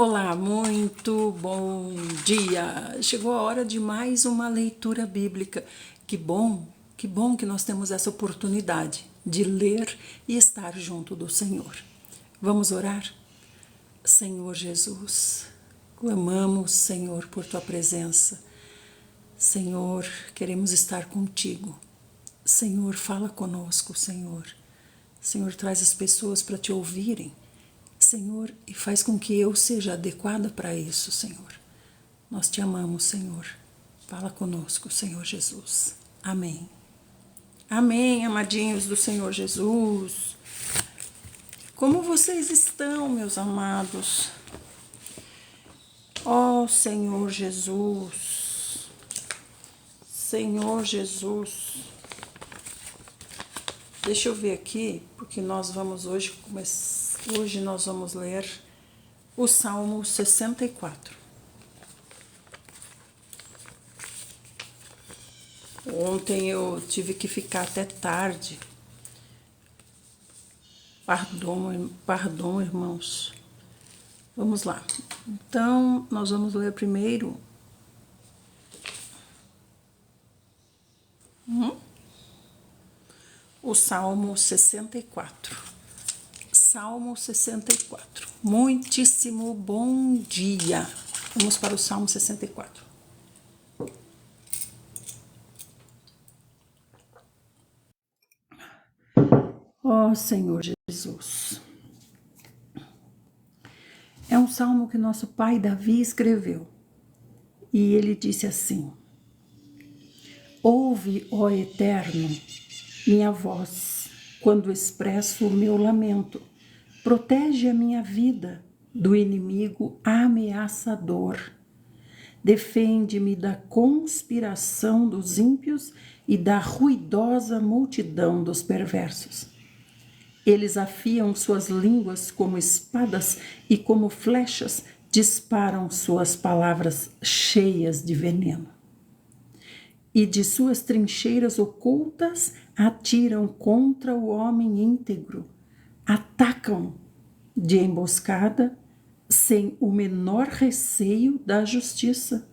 Olá, muito bom dia! Chegou a hora de mais uma leitura bíblica. Que bom que nós temos essa oportunidade de ler e estar junto do Senhor. Vamos orar? Senhor Jesus, clamamos, Senhor, por Tua presença. Senhor, queremos estar contigo. Senhor, fala conosco, Senhor. Senhor, traz as pessoas para Te ouvirem. Senhor, e faz com que eu seja adequada para isso, Senhor. Nós Te amamos, Senhor. Fala conosco, Senhor Jesus. Amém. Amém, amadinhos do Senhor Jesus. Como vocês estão, meus amados? Ó Senhor Jesus. Senhor Jesus. Deixa eu ver aqui, porque nós vamos hoje nós vamos ler o Salmo 64. Ontem eu tive que ficar até tarde. Pardon, irmãos. Vamos lá. Então, nós vamos ler primeiro o Salmo 64. Salmo 64. Muitíssimo bom dia. Vamos para o Salmo 64. Ó Senhor Jesus. É um salmo que nosso pai Davi escreveu. E ele disse assim: Ouve, ó Eterno, minha voz, quando expresso o meu lamento. Protege a minha vida do inimigo ameaçador. Defende-me da conspiração dos ímpios e da ruidosa multidão dos perversos. Eles afiam suas línguas como espadas e como flechas disparam suas palavras cheias de veneno. E de suas trincheiras ocultas atiram contra o homem íntegro. Atacam de emboscada sem o menor receio da justiça.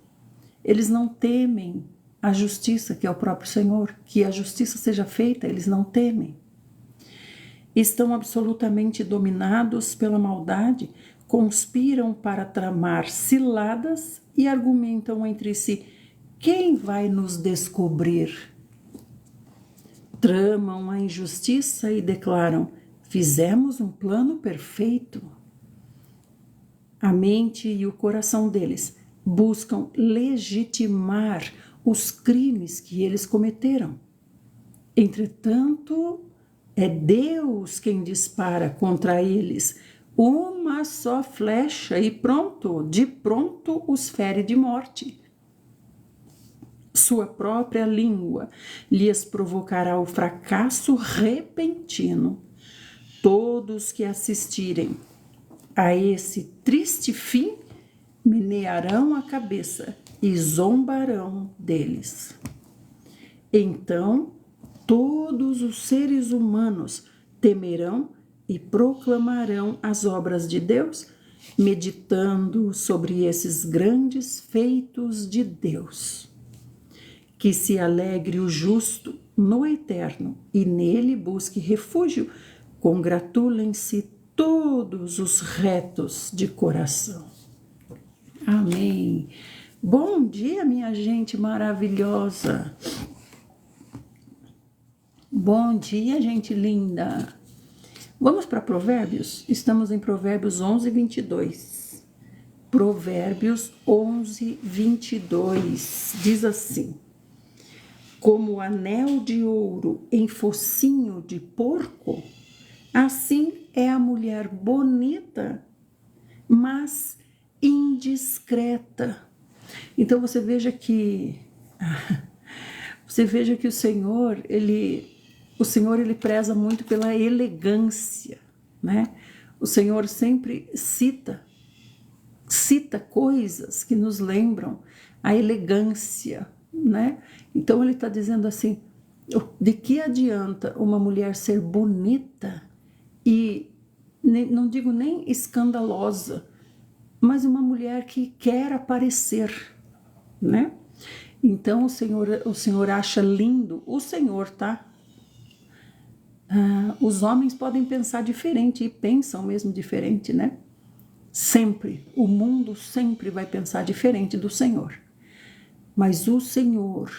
Eles não temem a justiça, que é o próprio Senhor, que a justiça seja feita, eles não temem. Estão absolutamente dominados pela maldade, conspiram para tramar ciladas e argumentam entre si: quem vai nos descobrir? Tramam a injustiça e declaram: fizemos um plano perfeito. A mente e o coração deles buscam legitimar os crimes que eles cometeram. Entretanto, é Deus quem dispara contra eles uma só flecha e de pronto os fere de morte. Sua própria língua lhes provocará o fracasso repentino. Todos que assistirem a esse triste fim menearão a cabeça e zombarão deles. Então, todos os seres humanos temerão e proclamarão as obras de Deus, meditando sobre esses grandes feitos de Deus. Que se alegre o justo no eterno e nele busque refúgio. Congratulem-se todos os retos de coração. Amém. Bom dia, minha gente maravilhosa. Bom dia, gente linda. Vamos para Provérbios? Estamos em Provérbios 11, 22. Provérbios 11, 22. Diz assim: como anel de ouro em focinho de porco, assim é a mulher bonita, mas indiscreta. Então você veja que o Senhor, ele preza muito pela elegância, né? O Senhor sempre cita coisas que nos lembram a elegância, né? Então ele está dizendo assim: de que adianta uma mulher ser bonita e não digo nem escandalosa, mas uma mulher que quer aparecer, né? Então o Senhor acha lindo, o Senhor, tá? Os homens podem pensar diferente e pensam mesmo diferente, né? Sempre, o mundo sempre vai pensar diferente do Senhor. Mas o Senhor,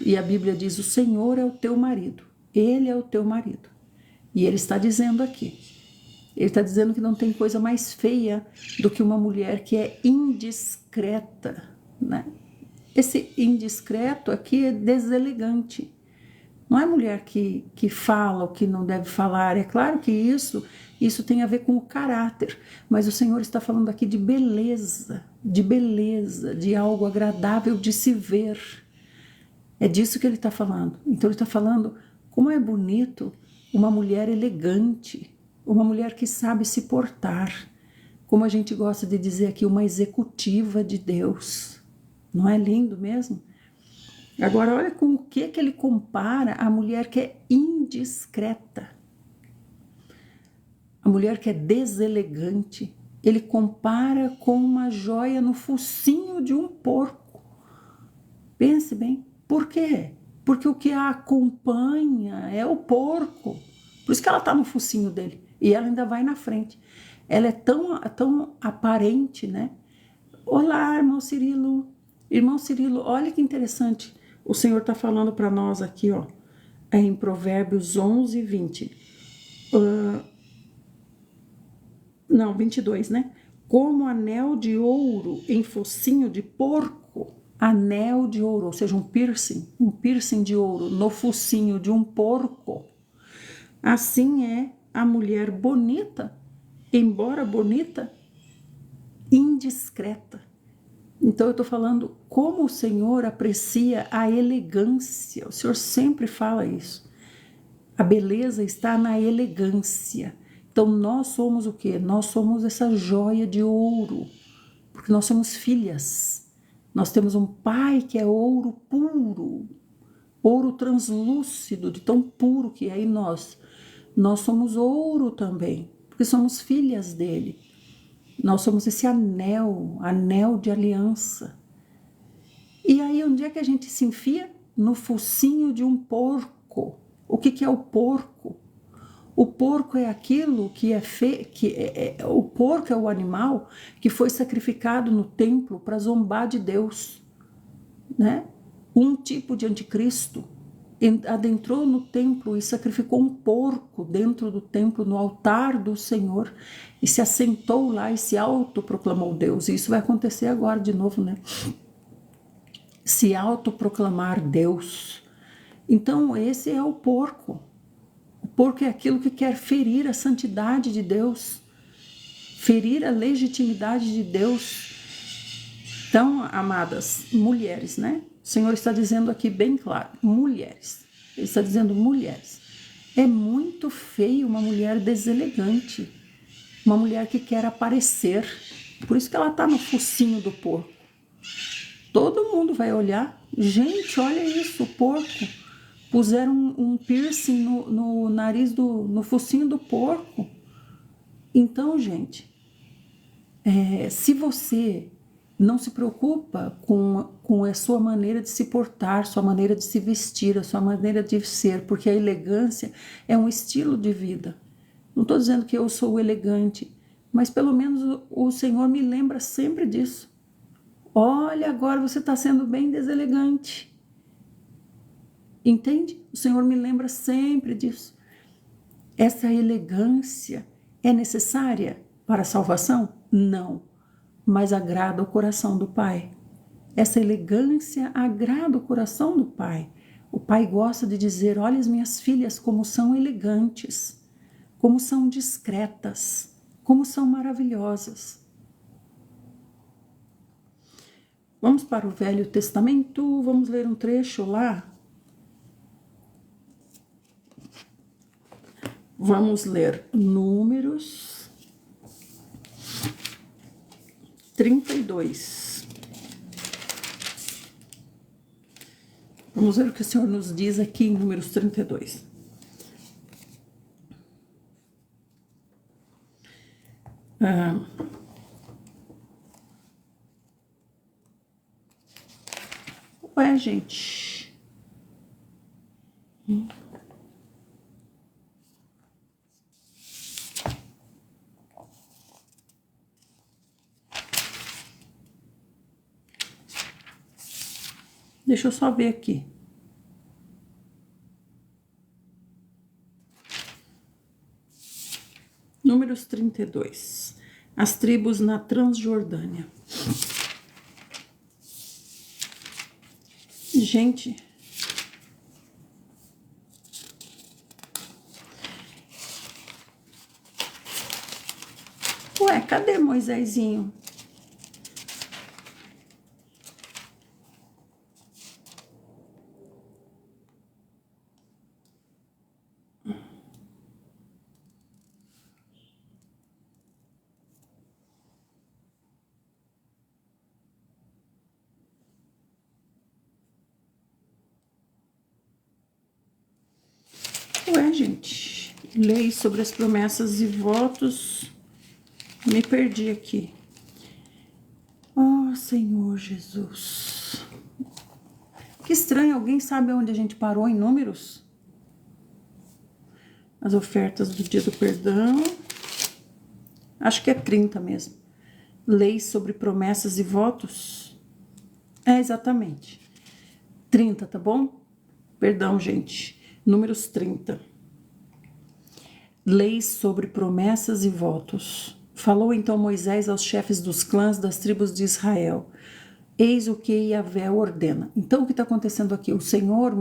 e a Bíblia diz: o Senhor é o teu marido, Ele é o teu marido. E Ele está dizendo aqui, Ele está dizendo que não tem coisa mais feia do que uma mulher que é indiscreta, né? Esse indiscreto aqui é deselegante. Não é mulher que fala o que não deve falar. É claro que isso tem a ver com o caráter, mas o Senhor está falando aqui de beleza, de algo agradável de se ver. É disso que ele está falando. Então ele está falando como é bonito uma mulher elegante, uma mulher que sabe se portar, como a gente gosta de dizer aqui, uma executiva de Deus. Não é lindo mesmo? Agora, olha com o que ele compara a mulher que é indiscreta, a mulher que é deselegante. Ele compara com uma joia no focinho de um porco. Pense bem, por quê? Porque o que a acompanha é o porco. Por isso que ela está no focinho dele e ela ainda vai na frente. Ela é tão aparente, né? Olá, irmão Cirilo. Irmão Cirilo, olha que interessante. O Senhor está falando para nós aqui, ó, em Provérbios 11, 20. 22, né? Como anel de ouro em focinho de porco, anel de ouro, ou seja, um piercing de ouro no focinho de um porco. Assim é a mulher bonita, embora bonita, indiscreta. Então eu estou falando como o Senhor aprecia a elegância. O Senhor sempre fala isso. A beleza está na elegância. Então nós somos o quê? Nós somos essa joia de ouro, porque nós somos filhas. Nós temos um pai que é ouro puro, ouro translúcido, de tão puro que é em nós. Nós somos ouro também, porque somos filhas dele. Nós somos esse anel de aliança. E aí, onde é que a gente se enfia? No focinho de um porco. O que é o porco? O porco é aquilo que o porco é o animal que foi sacrificado no templo para zombar de Deus, né? Um tipo de anticristo adentrou no templo e sacrificou um porco dentro do templo, no altar do Senhor, e se assentou lá e se autoproclamou Deus. E isso vai acontecer agora de novo, né? Se autoproclamar Deus. Então, esse é o porco. O porco é aquilo que quer ferir a santidade de Deus, ferir a legitimidade de Deus. Então, amadas mulheres, né? O Senhor está dizendo aqui bem claro, mulheres. Ele está dizendo mulheres. É muito feio uma mulher deselegante, uma mulher que quer aparecer. Por isso que ela está no focinho do porco. Todo mundo vai olhar. Gente, olha isso, o porco. Puseram um piercing no nariz, no focinho do porco. Então, gente, se você não se preocupa com a sua maneira de se portar, sua maneira de se vestir, a sua maneira de ser, porque a elegância é um estilo de vida. Não estou dizendo que eu sou elegante, mas pelo menos o Senhor me lembra sempre disso. Olha, agora você está sendo bem deselegante. Entende? O Senhor me lembra sempre disso. Essa elegância é necessária para a salvação? Não, mas agrada o coração do Pai. Essa elegância agrada o coração do Pai. O Pai gosta de dizer: olha as minhas filhas como são elegantes, como são discretas, como são maravilhosas. Vamos para o Velho Testamento, vamos ler um trecho lá. Vamos ler Números 32. Vamos ver o que o Senhor nos diz aqui em Números 32. Ué, gente. Deixa eu só ver aqui. Números 32. As tribos na Transjordânia. Gente, ué, cadê Moisésinho? Ué, gente, lei sobre as promessas e votos, me perdi aqui. Oh, Senhor Jesus. Que estranho, alguém sabe onde a gente parou em números? As ofertas do dia do perdão. Acho que é 30 mesmo. Lei sobre promessas e votos. É, exatamente. 30, tá bom? Perdão, gente. Números 30. Leis sobre promessas e votos. Falou então Moisés aos chefes dos clãs das tribos de Israel. Eis o que Yahvé ordena. Então, o que está acontecendo aqui? O Senhor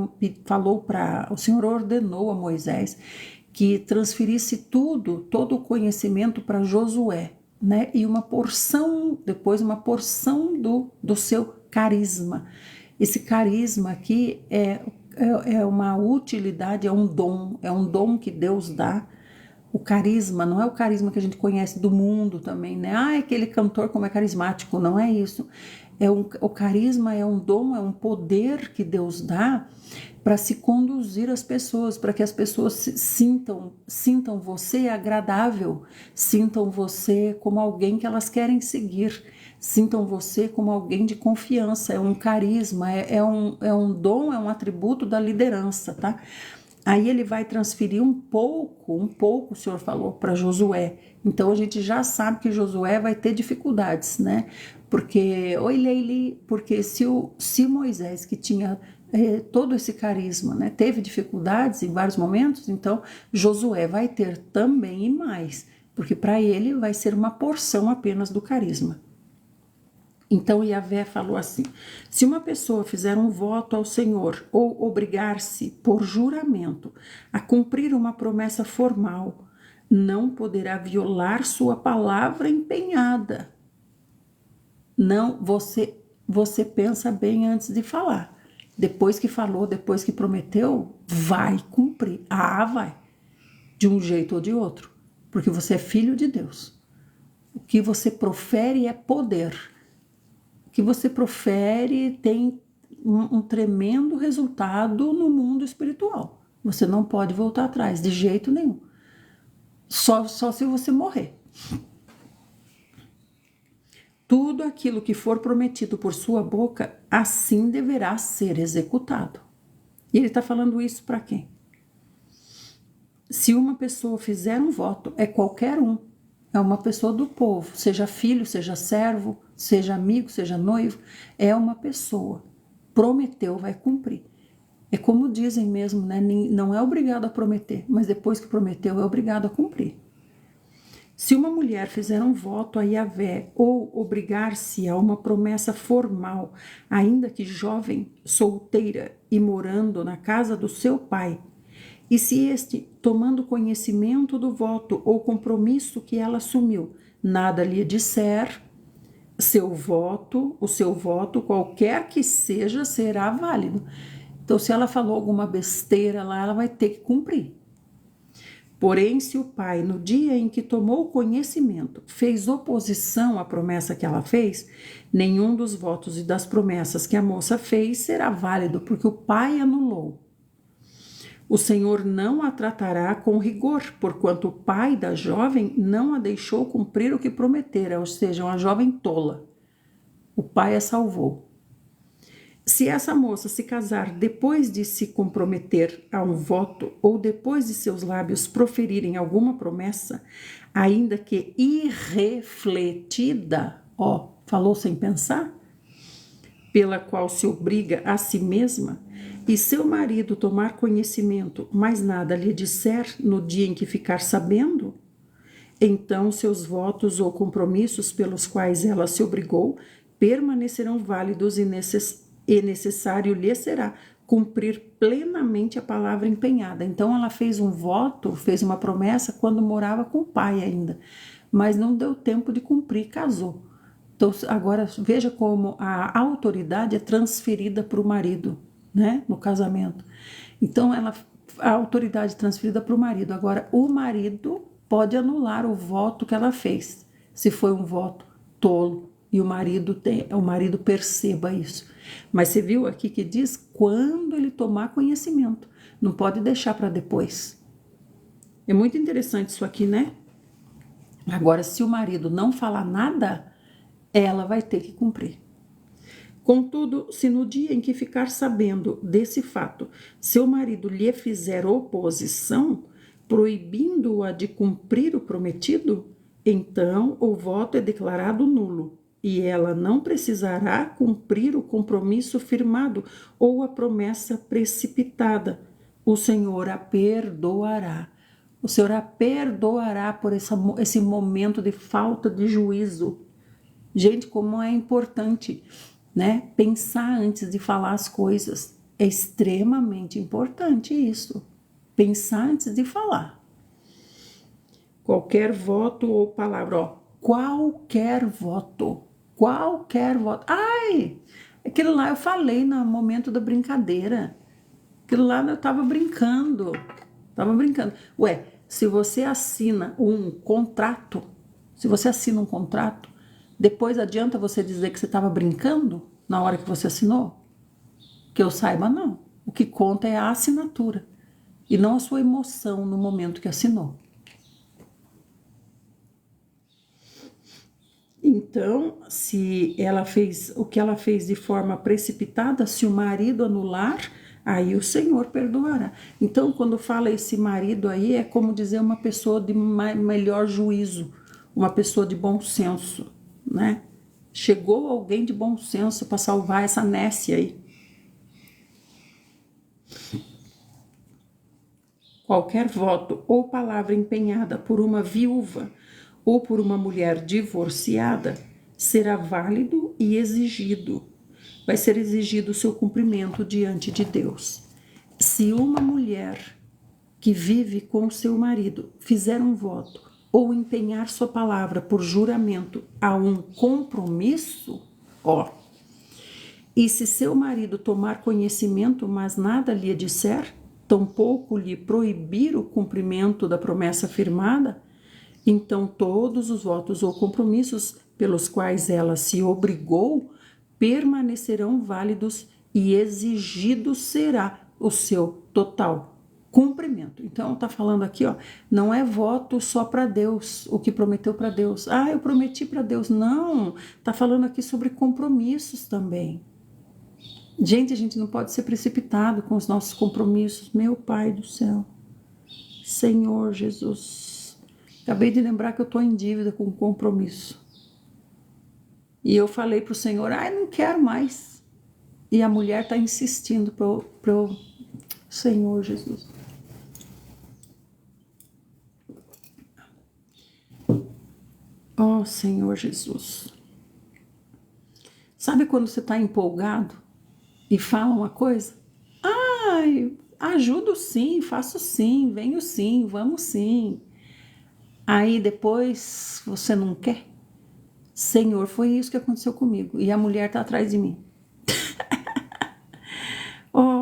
ordenou a Moisés que transferisse todo o conhecimento para Josué, né? E depois uma porção do seu carisma. Esse carisma aqui é uma utilidade, é um dom que Deus dá. O carisma não é o carisma que a gente conhece do mundo também, né? Aquele cantor como é carismático, não é isso. O carisma é um dom, é um poder que Deus dá para se conduzir as pessoas, para que as pessoas sintam você agradável, sintam você como alguém que elas querem seguir, sintam você como alguém de confiança. É um carisma, é um dom, é um atributo da liderança, tá? Aí ele vai transferir um pouco, o Senhor falou, para Josué. Então a gente já sabe que Josué vai ter dificuldades, né? Porque, se Moisés, que tinha todo esse carisma, né, teve dificuldades em vários momentos, então Josué vai ter também e mais, porque para ele vai ser uma porção apenas do carisma. Então Yahvé falou assim: se uma pessoa fizer um voto ao Senhor ou obrigar-se por juramento a cumprir uma promessa formal, não poderá violar sua palavra empenhada. Não, você pensa bem antes de falar. Depois que falou, depois que prometeu, vai cumprir. Vai. De um jeito ou de outro. Porque você é filho de Deus. O que você profere é poder. O que você profere tem um tremendo resultado no mundo espiritual. Você não pode voltar atrás, de jeito nenhum. Só se você morrer. Tudo aquilo que for prometido por sua boca, assim deverá ser executado. E ele está falando isso para quem? Se uma pessoa fizer um voto, é qualquer um. É uma pessoa do povo, seja filho, seja servo, seja amigo, seja noivo, é uma pessoa. Prometeu, vai cumprir. É como dizem mesmo, né? Não é obrigado a prometer, mas depois que prometeu, é obrigado a cumprir. Se uma mulher fizer um voto a Yahvé ou obrigar-se a uma promessa formal, ainda que jovem, solteira e morando na casa do seu pai, e se este, tomando conhecimento do voto ou compromisso que ela assumiu, nada lhe disser, o seu voto, qualquer que seja, será válido. Então, se ela falou alguma besteira lá, ela vai ter que cumprir. Porém, se o pai, no dia em que tomou conhecimento, fez oposição à promessa que ela fez, nenhum dos votos e das promessas que a moça fez será válido, porque o pai anulou. O Senhor não a tratará com rigor, porquanto o pai da jovem não a deixou cumprir o que prometera, ou seja, uma jovem tola. O pai a salvou. Se essa moça se casar depois de se comprometer a um voto ou depois de seus lábios proferirem alguma promessa, ainda que irrefletida, falou sem pensar, pela qual se obriga a si mesma, e seu marido tomar conhecimento, mas nada lhe disser no dia em que ficar sabendo, então seus votos ou compromissos pelos quais ela se obrigou permanecerão válidos e necessário lhe será cumprir plenamente a palavra empenhada. Então ela fez um voto, fez uma promessa quando morava com o pai ainda, mas não deu tempo de cumprir, casou. Então agora veja como a autoridade é transferida para o marido, né, no casamento. Então a autoridade é transferida para o marido. Agora o marido pode anular o voto que ela fez, se foi um voto tolo e o marido perceba isso. Mas você viu aqui que diz quando ele tomar conhecimento, não pode deixar para depois. É muito interessante isso aqui, né? Agora, se o marido não falar nada, ela vai ter que cumprir. Contudo, se no dia em que ficar sabendo desse fato, seu marido lhe fizer oposição, proibindo-a de cumprir o prometido, então o voto é declarado nulo e ela não precisará cumprir o compromisso firmado ou a promessa precipitada. O Senhor a perdoará. O Senhor a perdoará por esse momento de falta de juízo. Gente, como é importante, né? Pensar antes de falar as coisas. É extremamente importante isso. Pensar antes de falar. Qualquer voto ou palavra, qualquer voto. Ai, aquilo lá eu falei no momento da brincadeira. Aquilo lá eu tava brincando. Ué, se você assina um contrato, depois adianta você dizer que você estava brincando na hora que você assinou? Que eu saiba, não. O que conta é a assinatura e não a sua emoção no momento que assinou. Então, se ela fez o que ela fez de forma precipitada, se o marido anular, aí o Senhor perdoará. Então, quando fala esse marido aí, é como dizer uma pessoa de melhor juízo, uma pessoa de bom senso, né? Chegou alguém de bom senso para salvar essa nécia aí. Qualquer voto ou palavra empenhada por uma viúva ou por uma mulher divorciada será válido e exigido. Vai ser exigido o seu cumprimento diante de Deus. Se uma mulher que vive com o seu marido fizer um voto ou empenhar sua palavra por juramento a um compromisso, e se seu marido tomar conhecimento, mas nada lhe disser, tampouco lhe proibir o cumprimento da promessa firmada, então todos os votos ou compromissos pelos quais ela se obrigou permanecerão válidos e exigido será o seu total cumprimento. Então tá falando aqui, não é voto só para Deus, o que prometeu para Deus. Eu prometi para Deus. Não, tá falando aqui sobre compromissos também. Gente, a gente não pode ser precipitado com os nossos compromissos. Meu Pai do céu, Senhor Jesus, acabei de lembrar que eu tô em dívida com um compromisso. E eu falei pro Senhor, não quero mais. E a mulher tá insistindo pro Senhor Jesus. Senhor Jesus. Sabe quando você tá empolgado e fala uma coisa? Ajudo sim, faço sim, venho sim, vamos sim. Aí depois você não quer? Senhor, foi isso que aconteceu comigo. E a mulher tá atrás de mim.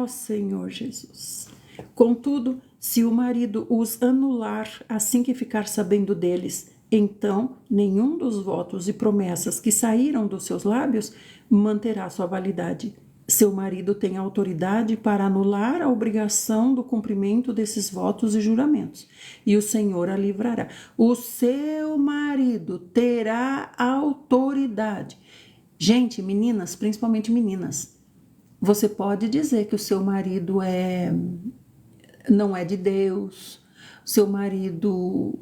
Senhor Jesus. Contudo, se o marido os anular assim que ficar sabendo deles, então nenhum dos votos e promessas que saíram dos seus lábios manterá sua validade. Seu marido tem autoridade para anular a obrigação do cumprimento desses votos e juramentos, e o Senhor a livrará. O seu marido terá autoridade. Gente, meninas, principalmente meninas, Você pode dizer que o seu marido não é de Deus, seu marido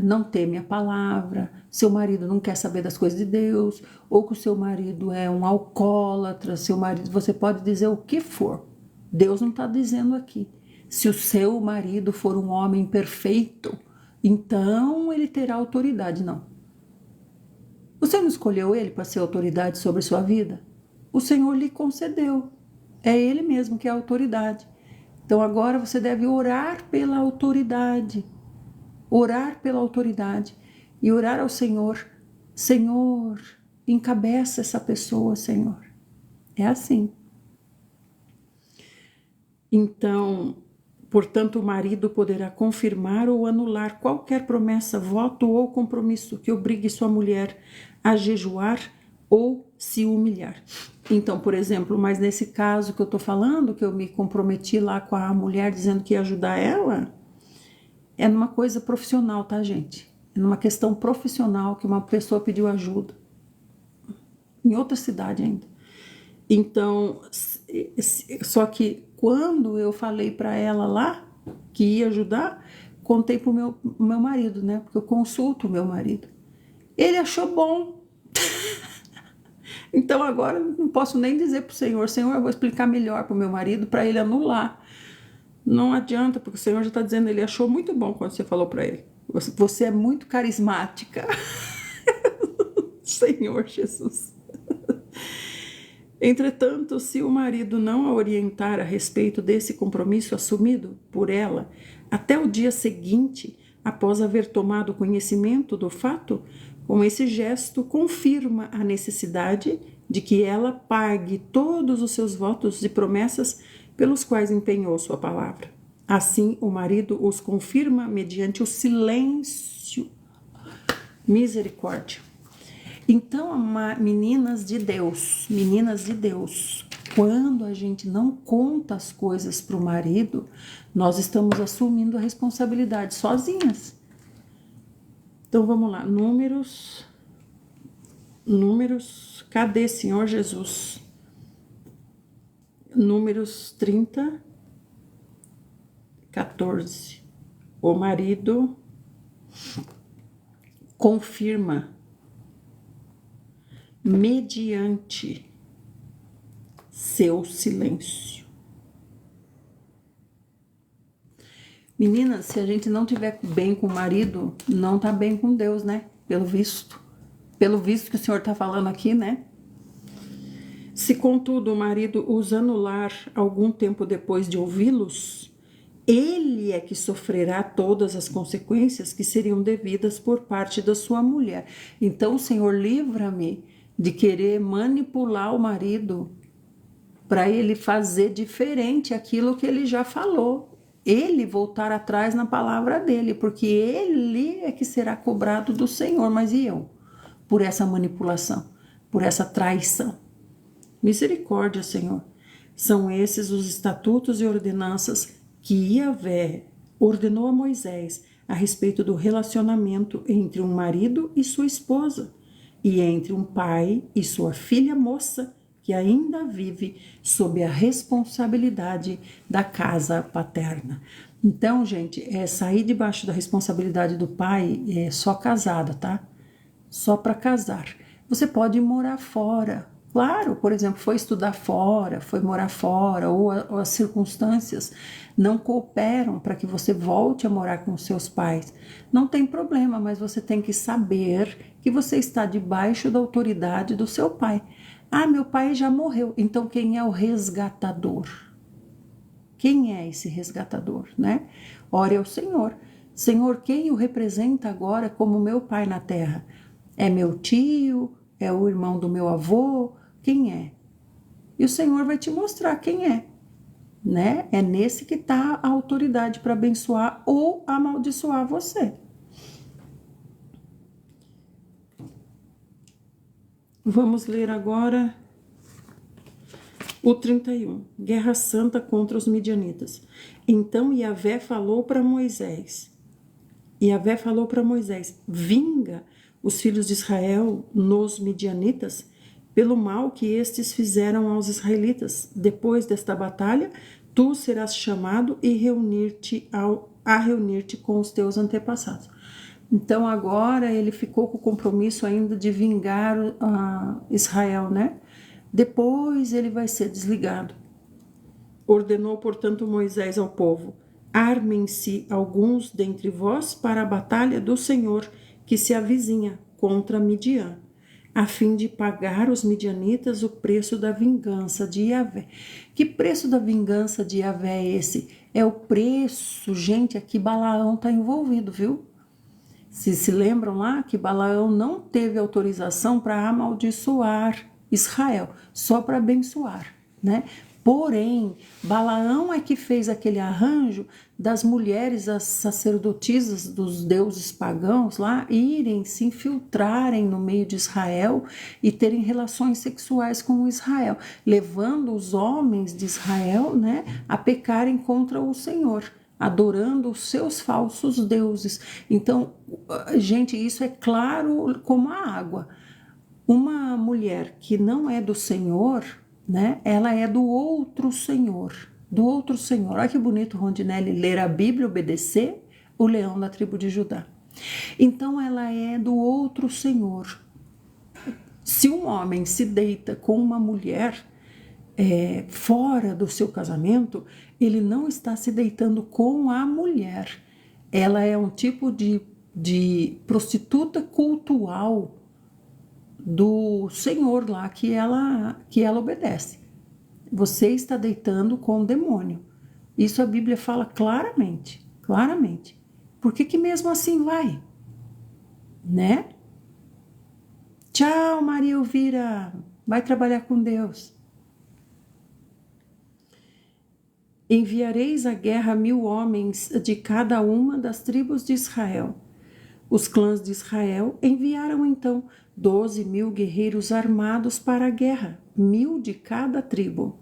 não teme a palavra, seu marido não quer saber das coisas de Deus, ou que o seu marido é um alcoólatra, seu marido, você pode dizer o que for. Deus não está dizendo aqui. Se o seu marido for um homem perfeito, então ele terá autoridade. Não. Você não escolheu ele para ser autoridade sobre sua vida? O Senhor lhe concedeu. É ele mesmo que é a autoridade. Então agora você deve orar pela autoridade. Orar pela autoridade e orar ao Senhor. Senhor, encabeça essa pessoa, Senhor. É assim. Então, portanto, o marido poderá confirmar ou anular qualquer promessa, voto ou compromisso que obrigue sua mulher a jejuar ou se humilhar. Então, por exemplo, mas nesse caso que eu tô falando, que eu me comprometi lá com a mulher dizendo que ia ajudar ela, é numa coisa profissional, tá, gente? É numa questão profissional que uma pessoa pediu ajuda. Em outra cidade ainda. Então, só que quando eu falei para ela lá que ia ajudar, contei pro meu marido, né? Porque eu consulto o meu marido. Ele achou bom. Então agora não posso nem dizer pro Senhor, eu vou explicar melhor pro meu marido para ele anular. Não adianta, porque o Senhor já está dizendo, ele achou muito bom quando você falou para ele. Você é muito carismática. Senhor Jesus. Entretanto, se o marido não a orientar a respeito desse compromisso assumido por ela, até o dia seguinte, após haver tomado conhecimento do fato, com esse gesto confirma a necessidade de que ela pague todos os seus votos e promessas pelos quais empenhou sua palavra. Assim, o marido os confirma mediante o silêncio. Misericórdia. Então, meninas de Deus, quando a gente não conta as coisas para o marido, nós estamos assumindo a responsabilidade sozinhas. Então, vamos lá. Números, cadê, Senhor Jesus? Números 30, 14. O marido confirma mediante seu silêncio. Meninas, se a gente não tiver bem com o marido, não tá bem com Deus, né? Pelo visto que o Senhor tá falando aqui, né? Se, contudo, o marido os anular algum tempo depois de ouvi-los, ele é que sofrerá todas as consequências que seriam devidas por parte da sua mulher. Então, Senhor, livra-me de querer manipular o marido para ele fazer diferente aquilo que ele já falou. Ele voltar atrás na palavra dele, porque ele é que será cobrado do Senhor, mas e eu? Por essa manipulação, por essa traição. Misericórdia, Senhor. São esses os estatutos e ordenanças que Yahvé ordenou a Moisés a respeito do relacionamento entre um marido e sua esposa, e entre um pai e sua filha moça, que ainda vive sob a responsabilidade da casa paterna. Então, gente, sair debaixo da responsabilidade do pai é só casada, tá? Só para casar. Você pode morar fora. Claro, por exemplo, foi estudar fora, foi morar fora, ou as circunstâncias não cooperam para que você volte a morar com seus pais. Não tem problema, mas você tem que saber que você está debaixo da autoridade do seu pai. Ah, meu pai já morreu. Então quem é o resgatador? Quem é esse resgatador, né? Ore ao Senhor. Senhor, quem o representa agora como meu pai na terra? É meu tio? É o irmão do meu avô? Quem é? E o Senhor vai te mostrar quem é, né? É nesse que está a autoridade para abençoar ou amaldiçoar você. Vamos ler agora o 31. Guerra Santa contra os midianitas. Então Yahvé falou para Moisés. Vinga os filhos de Israel nos midianitas, pelo mal que estes fizeram aos israelitas. Depois desta batalha, tu serás chamado e reunir-te com os teus antepassados. Então agora ele ficou com o compromisso ainda de vingar Israel, né? Depois ele vai ser desligado. Ordenou, portanto, Moisés ao povo: armem-se alguns dentre vós para a batalha do Senhor que se avizinha contra Midian, a fim de pagar os midianitas o preço da vingança de Yahvé. Que preço da vingança de Yahvé é esse? É o preço, gente, aqui Balaão está envolvido, viu? Se lembram lá que Balaão não teve autorização para amaldiçoar Israel, só para abençoar, né? Porém, Balaão é que fez aquele arranjo das mulheres, as sacerdotisas dos deuses pagãos lá, irem se infiltrarem no meio de Israel e terem relações sexuais com Israel, levando os homens de Israel, né, a pecarem contra o Senhor, adorando os seus falsos deuses. Então, gente, isso é claro como a água. Uma mulher que não é do Senhor, né? Ela é do outro Senhor, do outro Senhor. Olha que bonito, Rondinelli, ler a Bíblia, obedecer o leão da tribo de Judá. Então ela é do outro Senhor. Se um homem se deita com uma mulher fora do seu casamento, ele não está se deitando com a mulher. Ela é um tipo de prostituta cultual do Senhor lá que ela obedece. Você está deitando com o demônio. Isso a Bíblia fala claramente, claramente. Por que mesmo assim vai? Né? Tchau, Maria Elvira. Vai trabalhar com Deus. Enviareis à guerra 1000 homens de cada uma das tribos de Israel. Os clãs de Israel enviaram então 12.000 guerreiros armados para a guerra, 1.000 de cada tribo.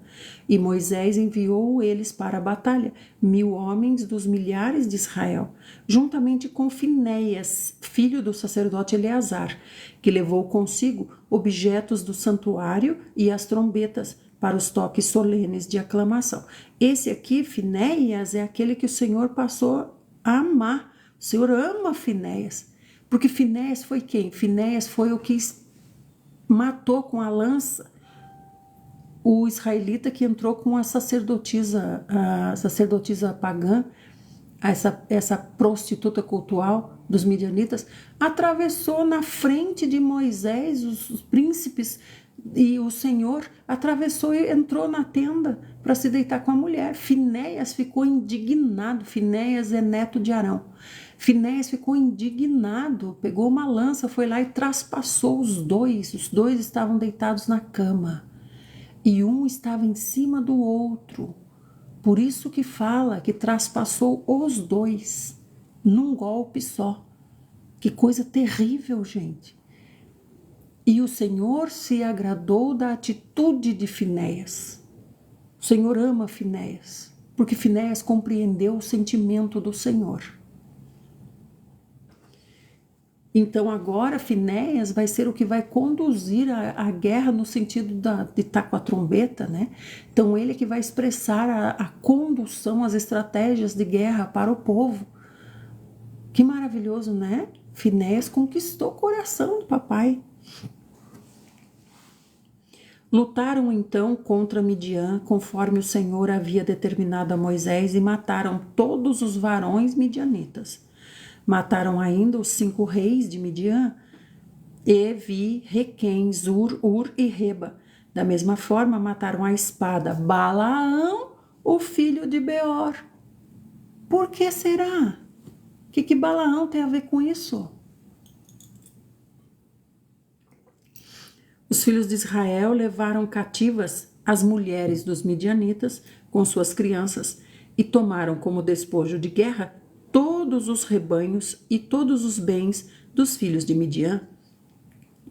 E Moisés enviou eles para a batalha, 1.000 homens dos milhares de Israel, juntamente com Finéias, filho do sacerdote Eleazar, que levou consigo objetos do santuário e as trombetas para os toques solenes de aclamação. Esse aqui, Finéias, é aquele que o Senhor passou a amar. O Senhor ama Finéias, porque Finéias foi quem? Finéias foi o que matou com a lança o israelita que entrou com a sacerdotisa pagã, essa prostituta cultual dos midianitas, atravessou na frente de Moisés, os príncipes, e o Senhor atravessou e entrou na tenda para se deitar com a mulher. Finéias ficou indignado. Finéias é neto de Arão. Finéias ficou indignado, pegou uma lança, foi lá e traspassou os dois. Os dois estavam deitados na cama e um estava em cima do outro. Por isso que fala que traspassou os dois num golpe só. Que coisa terrível, gente. E o Senhor se agradou da atitude de Finéias. O Senhor ama Finéias, porque Finéias compreendeu o sentimento do Senhor. Então agora Finéias vai ser o que vai conduzir a guerra no sentido de estar com a trombeta, né? Então ele é que vai expressar a condução, as estratégias de guerra para o povo. Que maravilhoso, né? Finéias conquistou o coração do papai. Lutaram então contra Midian, conforme o Senhor havia determinado a Moisés, e mataram todos os varões midianitas. Mataram ainda os 5 reis de Midian, Evi, Requém, Zur, Ur e Reba. Da mesma forma, mataram à espada Balaão, o filho de Beor. Por que será? O que Balaão tem a ver com isso? Os filhos de Israel levaram cativas as mulheres dos midianitas com suas crianças e tomaram como despojo de guerra todos os rebanhos e todos os bens dos filhos de Midian.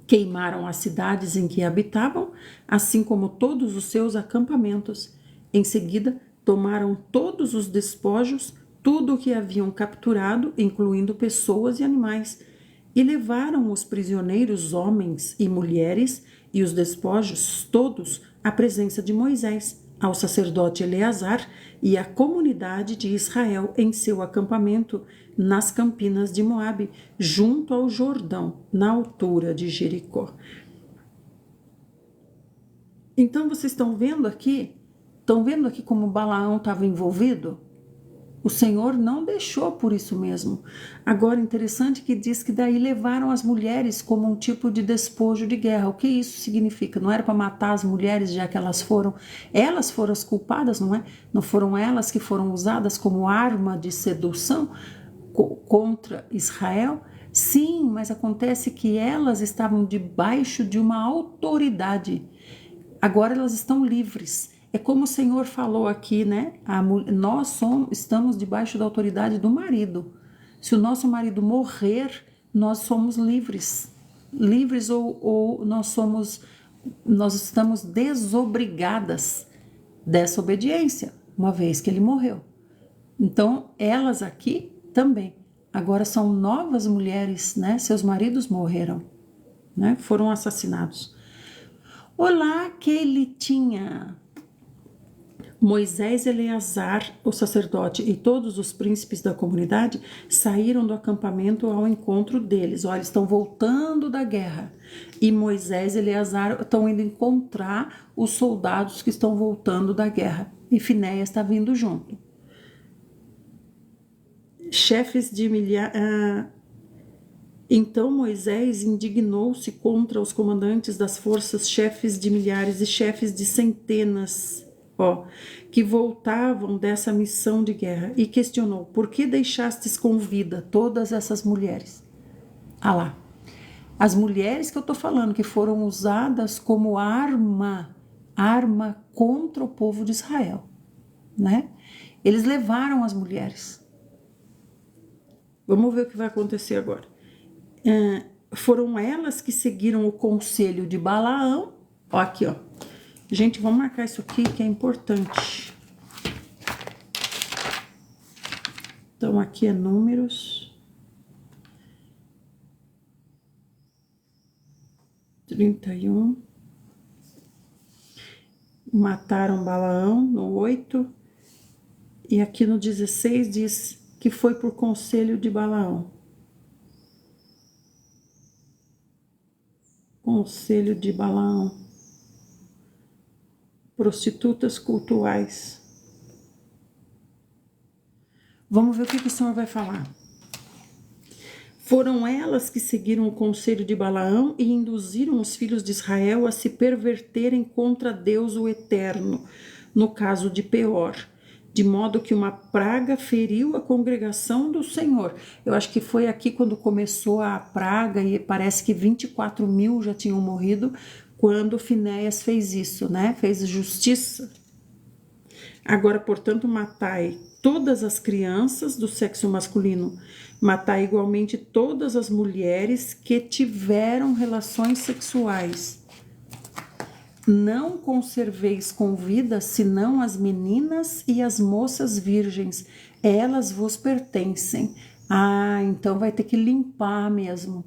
Queimaram as cidades em que habitavam, assim como todos os seus acampamentos. Em seguida, tomaram todos os despojos, tudo o que haviam capturado, incluindo pessoas e animais, E levaram os prisioneiros, homens e mulheres, e os despojos todos à presença de Moisés, ao sacerdote Eleazar e à comunidade de Israel em seu acampamento nas campinas de Moabe, junto ao Jordão, na altura de Jericó. Então vocês estão vendo aqui como Balaão estava envolvido? O Senhor não deixou por isso mesmo. Agora, interessante que diz que daí levaram as mulheres como um tipo de despojo de guerra. O que isso significa? Não era para matar as mulheres, já que elas foram as culpadas, não é? Não foram elas que foram usadas como arma de sedução contra Israel? Sim, mas acontece que elas estavam debaixo de uma autoridade. Agora elas estão livres. É como o Senhor falou aqui, né? Estamos debaixo da autoridade do marido. Se o nosso marido morrer, nós somos livres. Livres ou nós estamos desobrigadas dessa obediência, uma vez que ele morreu. Então, elas aqui também. Agora são novas mulheres, né? Seus maridos morreram, né? Foram assassinados. Olá, que ele tinha... Moisés, Eleazar, o sacerdote e todos os príncipes da comunidade saíram do acampamento ao encontro deles. Olha, eles estão voltando da guerra. E Moisés e Eleazar estão indo encontrar os soldados que estão voltando da guerra. E Finéias está vindo junto. Chefes de milhares... Então Moisés indignou-se contra os comandantes das forças, chefes de milhares e chefes de centenas, que voltavam dessa missão de guerra, e questionou: por que deixastes com vida todas essas mulheres? Lá, as mulheres que eu estou falando, que foram usadas como arma contra o povo de Israel, né? Eles levaram as mulheres. Vamos ver o que vai acontecer agora. Foram elas que seguiram o conselho de Balaão. Aqui, gente, vamos marcar isso aqui que é importante. Então aqui é Números 31. Mataram Balaão no 8. E aqui no 16 diz que foi por conselho de Balaão. Conselho de Balaão. Prostitutas cultuais. Vamos ver o que o Senhor vai falar. Foram elas que seguiram o conselho de Balaão e induziram os filhos de Israel a se perverterem contra Deus o Eterno, no caso de Peor, de modo que uma praga feriu a congregação do Senhor. Eu acho que foi aqui quando começou a praga e parece que 24 mil já tinham morrido quando Finéias fez isso, né? Fez justiça. Agora, portanto, matai todas as crianças do sexo masculino, matai igualmente todas as mulheres que tiveram relações sexuais. Não conserveis com vida, senão as meninas e as moças virgens, elas vos pertencem. Então vai ter que limpar mesmo,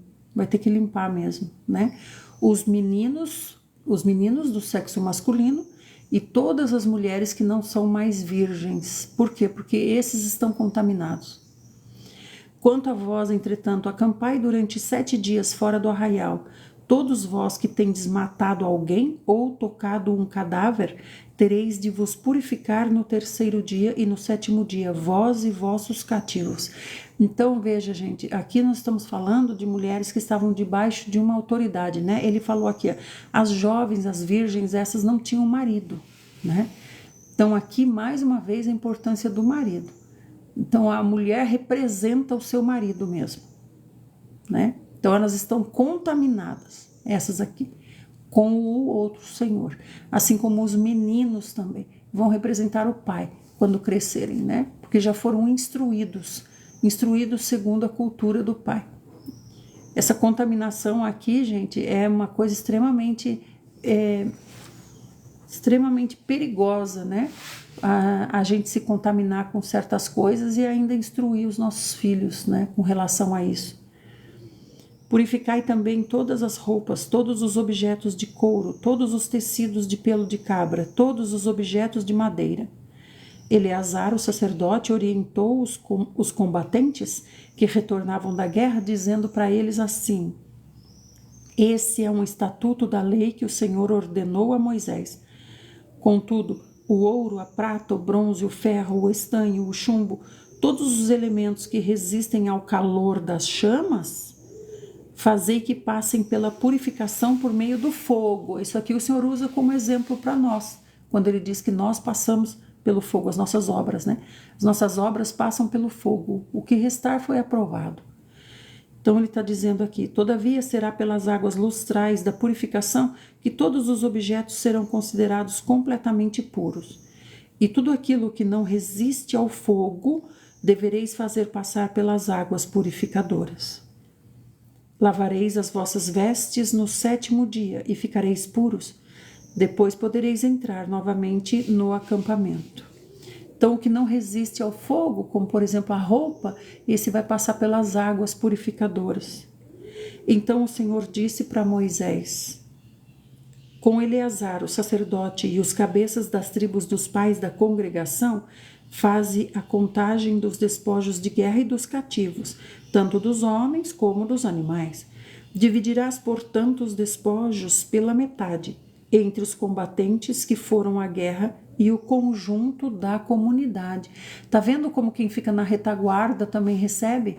né? Os meninos do sexo masculino e todas as mulheres que não são mais virgens. Por quê? Porque esses estão contaminados. Quanto a vós, entretanto, acampai durante 7 dias fora do arraial. Todos vós que tendes matado alguém ou tocado um cadáver, tereis de vos purificar no 3º dia e no 7º dia, vós e vossos cativos. Então, veja, gente, aqui nós estamos falando de mulheres que estavam debaixo de uma autoridade, né? Ele falou aqui, as jovens, as virgens, essas não tinham marido, né? Então, aqui, mais uma vez, a importância do marido. Então, a mulher representa o seu marido mesmo, né? Então, elas estão contaminadas, essas aqui, com o outro Senhor. Assim como os meninos também vão representar o pai quando crescerem, né? Porque já foram instruídos segundo a cultura do pai. Essa contaminação aqui, gente, é uma coisa extremamente perigosa, né? A gente se contaminar com certas coisas e ainda instruir os nossos filhos, né? Com relação a isso. Purificai também todas as roupas, todos os objetos de couro, todos os tecidos de pelo de cabra, todos os objetos de madeira. Eleazar, o sacerdote, orientou os combatentes que retornavam da guerra, dizendo para eles assim: esse é um estatuto da lei que o Senhor ordenou a Moisés. Contudo, o ouro, a prata, o bronze, o ferro, o estanho, o chumbo, todos os elementos que resistem ao calor das chamas, fazei que passem pela purificação por meio do fogo. Isso aqui o Senhor usa como exemplo para nós, quando ele diz que nós passamos pelo fogo, as nossas obras, né? As nossas obras passam pelo fogo. O que restar foi aprovado. Então ele está dizendo aqui: todavia será pelas águas lustrais da purificação que todos os objetos serão considerados completamente puros. E tudo aquilo que não resiste ao fogo devereis fazer passar pelas águas purificadoras. Lavareis as vossas vestes no 7º dia e ficareis puros. Depois podereis entrar novamente no acampamento. Então, o que não resiste ao fogo, como por exemplo a roupa, esse vai passar pelas águas purificadoras. Então o Senhor disse para Moisés: com Eleazar, o sacerdote, e os cabeças das tribos dos pais da congregação, faze a contagem dos despojos de guerra e dos cativos, tanto dos homens como dos animais. Dividirás, portanto, os despojos pela metade, entre os combatentes que foram à guerra e o conjunto da comunidade. Tá vendo como quem fica na retaguarda também recebe?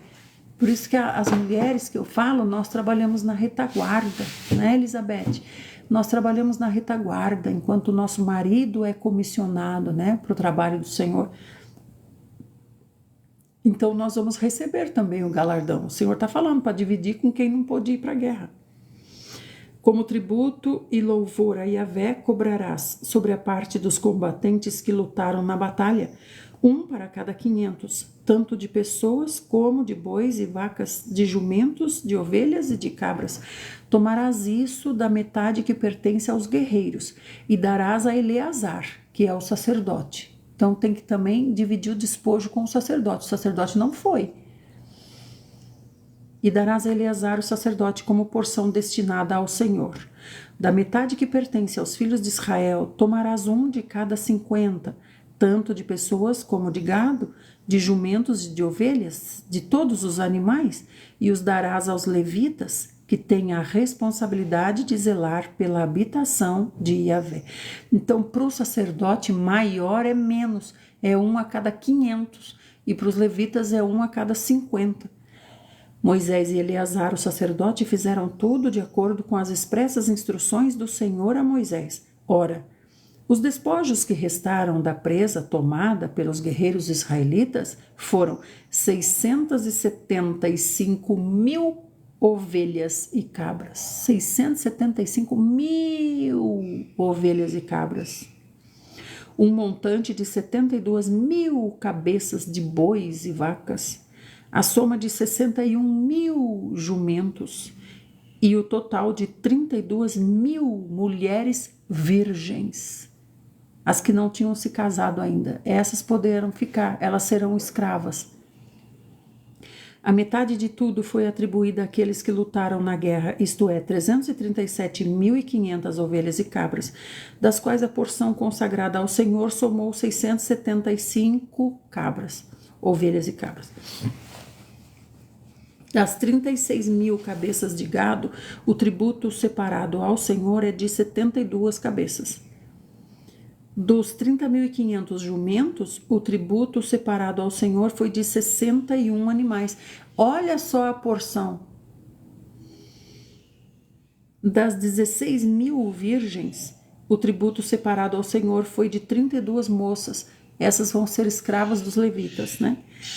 Por isso que as mulheres que eu falo, nós trabalhamos na retaguarda, né, Elizabeth? Nós trabalhamos na retaguarda, enquanto o nosso marido é comissionado, né, para o trabalho do Senhor. Então nós vamos receber também o galardão. O Senhor está falando para dividir com quem não pôde ir para a guerra. Como tributo e louvor a Yahvé, cobrarás sobre a parte dos combatentes que lutaram na batalha, 1 para cada 500, tanto de pessoas como de bois e vacas, de jumentos, de ovelhas e de cabras. Tomarás isso da metade que pertence aos guerreiros e darás a Eleazar, que é o sacerdote. Então tem que também dividir o despojo com o sacerdote não foi. E darás a Eleazar, o sacerdote, como porção destinada ao Senhor. Da metade que pertence aos filhos de Israel, tomarás 1 de cada 50, tanto de pessoas como de gado, de jumentos e de ovelhas, de todos os animais, e os darás aos levitas, que têm a responsabilidade de zelar pela habitação de Yahvé. Então, para o sacerdote, maior é menos, é 1 a cada 500, e para os levitas é 1 a cada 50. Moisés e Eleazar, o sacerdote, fizeram tudo de acordo com as expressas instruções do Senhor a Moisés. Ora, os despojos que restaram da presa tomada pelos guerreiros israelitas foram 675.000 ovelhas e cabras. 675.000 ovelhas e cabras. Um montante de 72.000 cabeças de bois e vacas. A soma de 61.000 jumentos e o total de 32.000 mulheres virgens. As que não tinham se casado ainda, essas poderão ficar, elas serão escravas. A metade de tudo foi atribuída àqueles que lutaram na guerra, isto é, 337.500 ovelhas e cabras, das quais a porção consagrada ao Senhor somou 675 ovelhas e cabras. Das 36.000 cabeças de gado, o tributo separado ao Senhor é de 72 cabeças. Dos 30.500 jumentos, o tributo separado ao Senhor foi de 61 animais. Olha só a porção. Das 16.000 virgens, o tributo separado ao Senhor foi de 32 moças. Essas vão ser escravas dos levitas, né?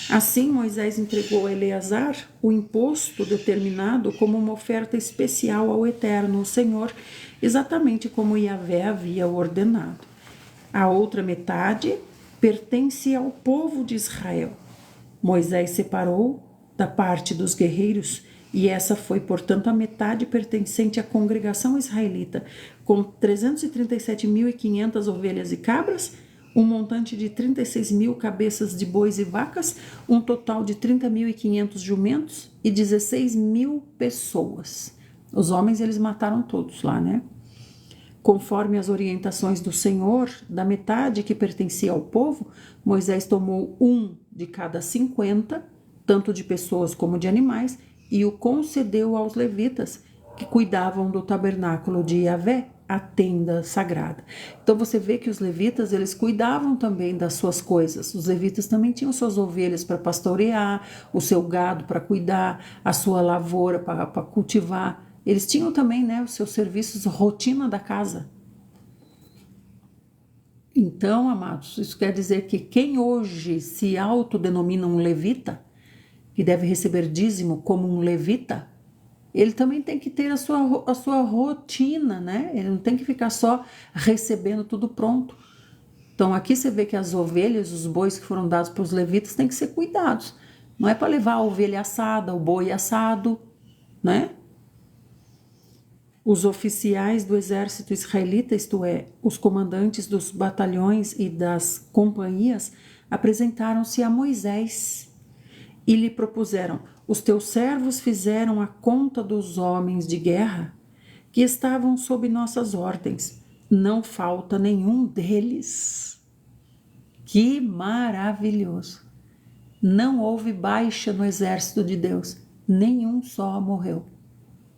Assim, Moisés entregou a Eleazar o imposto determinado como uma oferta especial ao Eterno, o Senhor, exatamente como Yahvé havia ordenado. A outra metade pertence ao povo de Israel. Moisés separou da parte dos guerreiros, e essa foi, portanto, a metade pertencente à congregação israelita, com 337.500 ovelhas e cabras, um montante de 36 mil cabeças de bois e vacas, um total de 30.500 jumentos e 16 mil pessoas. Os homens eles mataram todos lá, né? Conforme as orientações do Senhor, da metade que pertencia ao povo, Moisés tomou um de cada 50, tanto de pessoas como de animais, e o concedeu aos levitas, que cuidavam do tabernáculo de Yahvé, a tenda sagrada. Então você vê que os levitas, eles cuidavam também das suas coisas. Os levitas também tinham suas ovelhas para pastorear, o seu gado para cuidar, a sua lavoura para cultivar. Eles tinham também, né, os seus serviços, rotina da casa. Então, amados, isso quer dizer que quem hoje se autodenomina um levita, que deve receber dízimo como um levita, ele também tem que ter a sua rotina, né? Ele não tem que ficar só recebendo tudo pronto. Então, aqui você vê que as ovelhas, os bois que foram dados para os levitas, têm que ser cuidados. Não é para levar a ovelha assada, o boi assado, né? Os oficiais do exército israelita, isto é, os comandantes dos batalhões e das companhias, apresentaram-se a Moisés e lhe propuseram: os teus servos fizeram a conta dos homens de guerra que estavam sob nossas ordens. Não falta nenhum deles. Que maravilhoso! Não houve baixa no exército de Deus. Nenhum só morreu.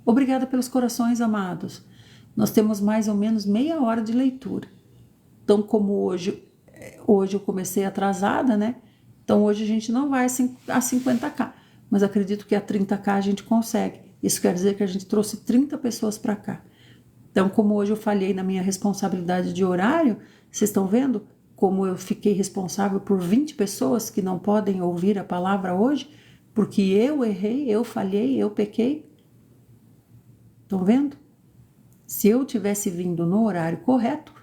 Obrigada pelos corações, amados. Nós temos mais ou menos meia hora de leitura. Então, como hoje eu comecei atrasada, né? Então, hoje a gente não vai a 50k, mas acredito que a 30k a gente consegue. Isso quer dizer que a gente trouxe 30 pessoas para cá. Então, como hoje eu falhei na minha responsabilidade de horário, vocês estão vendo como eu fiquei responsável por 20 pessoas que não podem ouvir a palavra hoje? Porque eu errei, eu falhei, eu pequei. Estão vendo? Se eu tivesse vindo no horário correto,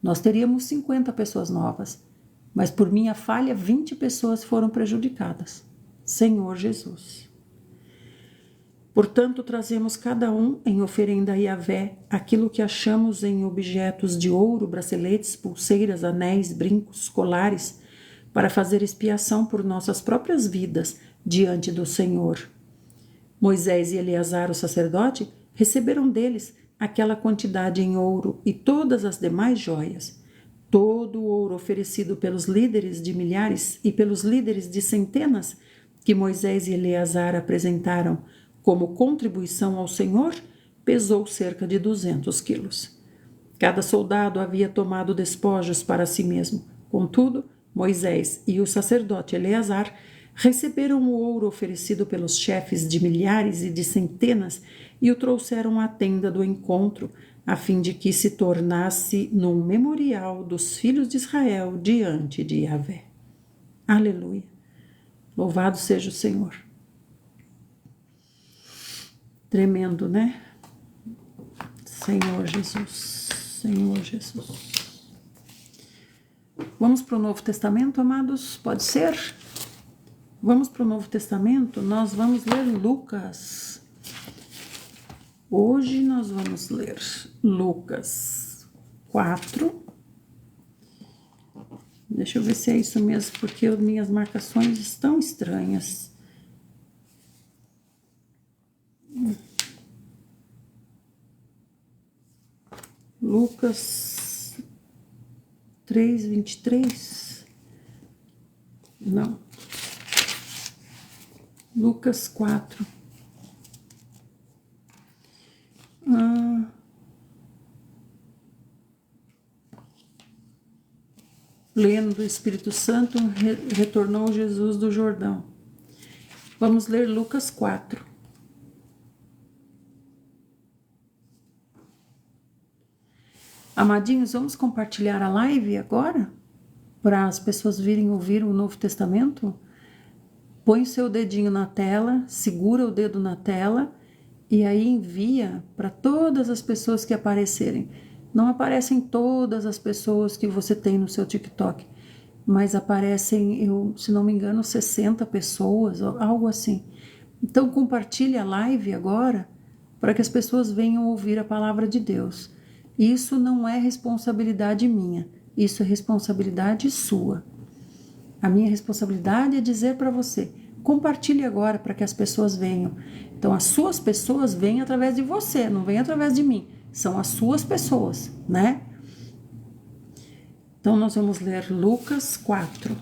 nós teríamos 50 pessoas novas. Mas por minha falha, 20 pessoas foram prejudicadas. Senhor Jesus. Portanto, trazemos cada um em oferenda a Yahvé aquilo que achamos em objetos de ouro, braceletes, pulseiras, anéis, brincos, colares, para fazer expiação por nossas próprias vidas diante do Senhor. Moisés e Eleazar, o sacerdote, receberam deles aquela quantidade em ouro e todas as demais joias. Todo o ouro oferecido pelos líderes de milhares e pelos líderes de centenas que Moisés e Eleazar apresentaram como contribuição ao Senhor pesou cerca de 200 quilos. Cada soldado havia tomado despojos para si mesmo. Contudo, Moisés e o sacerdote Eleazar receberam o ouro oferecido pelos chefes de milhares e de centenas e o trouxeram à tenda do encontro, a fim de que se tornasse num memorial dos filhos de Israel diante de Yahvé. Aleluia! Louvado seja o Senhor. Tremendo, né? Senhor Jesus, Senhor Jesus. Vamos para o Novo Testamento, amados? Pode ser? Vamos para o Novo Testamento, nós vamos ler Lucas. Hoje nós vamos ler Lucas 4. Deixa eu ver se é isso mesmo, porque minhas marcações estão estranhas. Lucas 3:23. Não. Lucas 4. Lendo do Espírito Santo, retornou Jesus do Jordão. Vamos ler Lucas 4. Amadinhos, vamos compartilhar a live agora? Para as pessoas virem ouvir o Novo Testamento? Põe o seu dedinho na tela, segura o dedo na tela e aí envia para todas as pessoas que aparecerem. Não aparecem todas as pessoas que você tem no seu TikTok, mas aparecem, se não me engano, 60 pessoas, algo assim. Então compartilhe a live agora para que as pessoas venham ouvir a palavra de Deus. Isso não é responsabilidade minha, isso é responsabilidade sua. A minha responsabilidade é dizer para você, compartilhe agora para que as pessoas venham. Então, as suas pessoas vêm através de você, não vêm através de mim. São as suas pessoas, né? Então, nós vamos ler Lucas 4.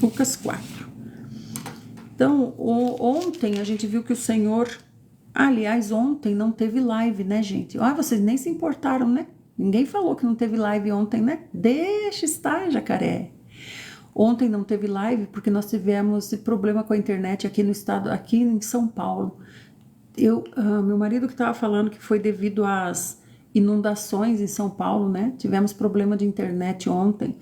Lucas 4. Então, ontem a gente viu que o Senhor... Aliás, ontem não teve live, né, gente? Vocês nem se importaram, né? Ninguém falou que não teve live ontem, né? Deixa estar, jacaré. Ontem não teve live porque nós tivemos problema com a internet aqui no estado, aqui em São Paulo. Meu marido que estava falando que foi devido às inundações em São Paulo, né? Tivemos problema de internet ontem.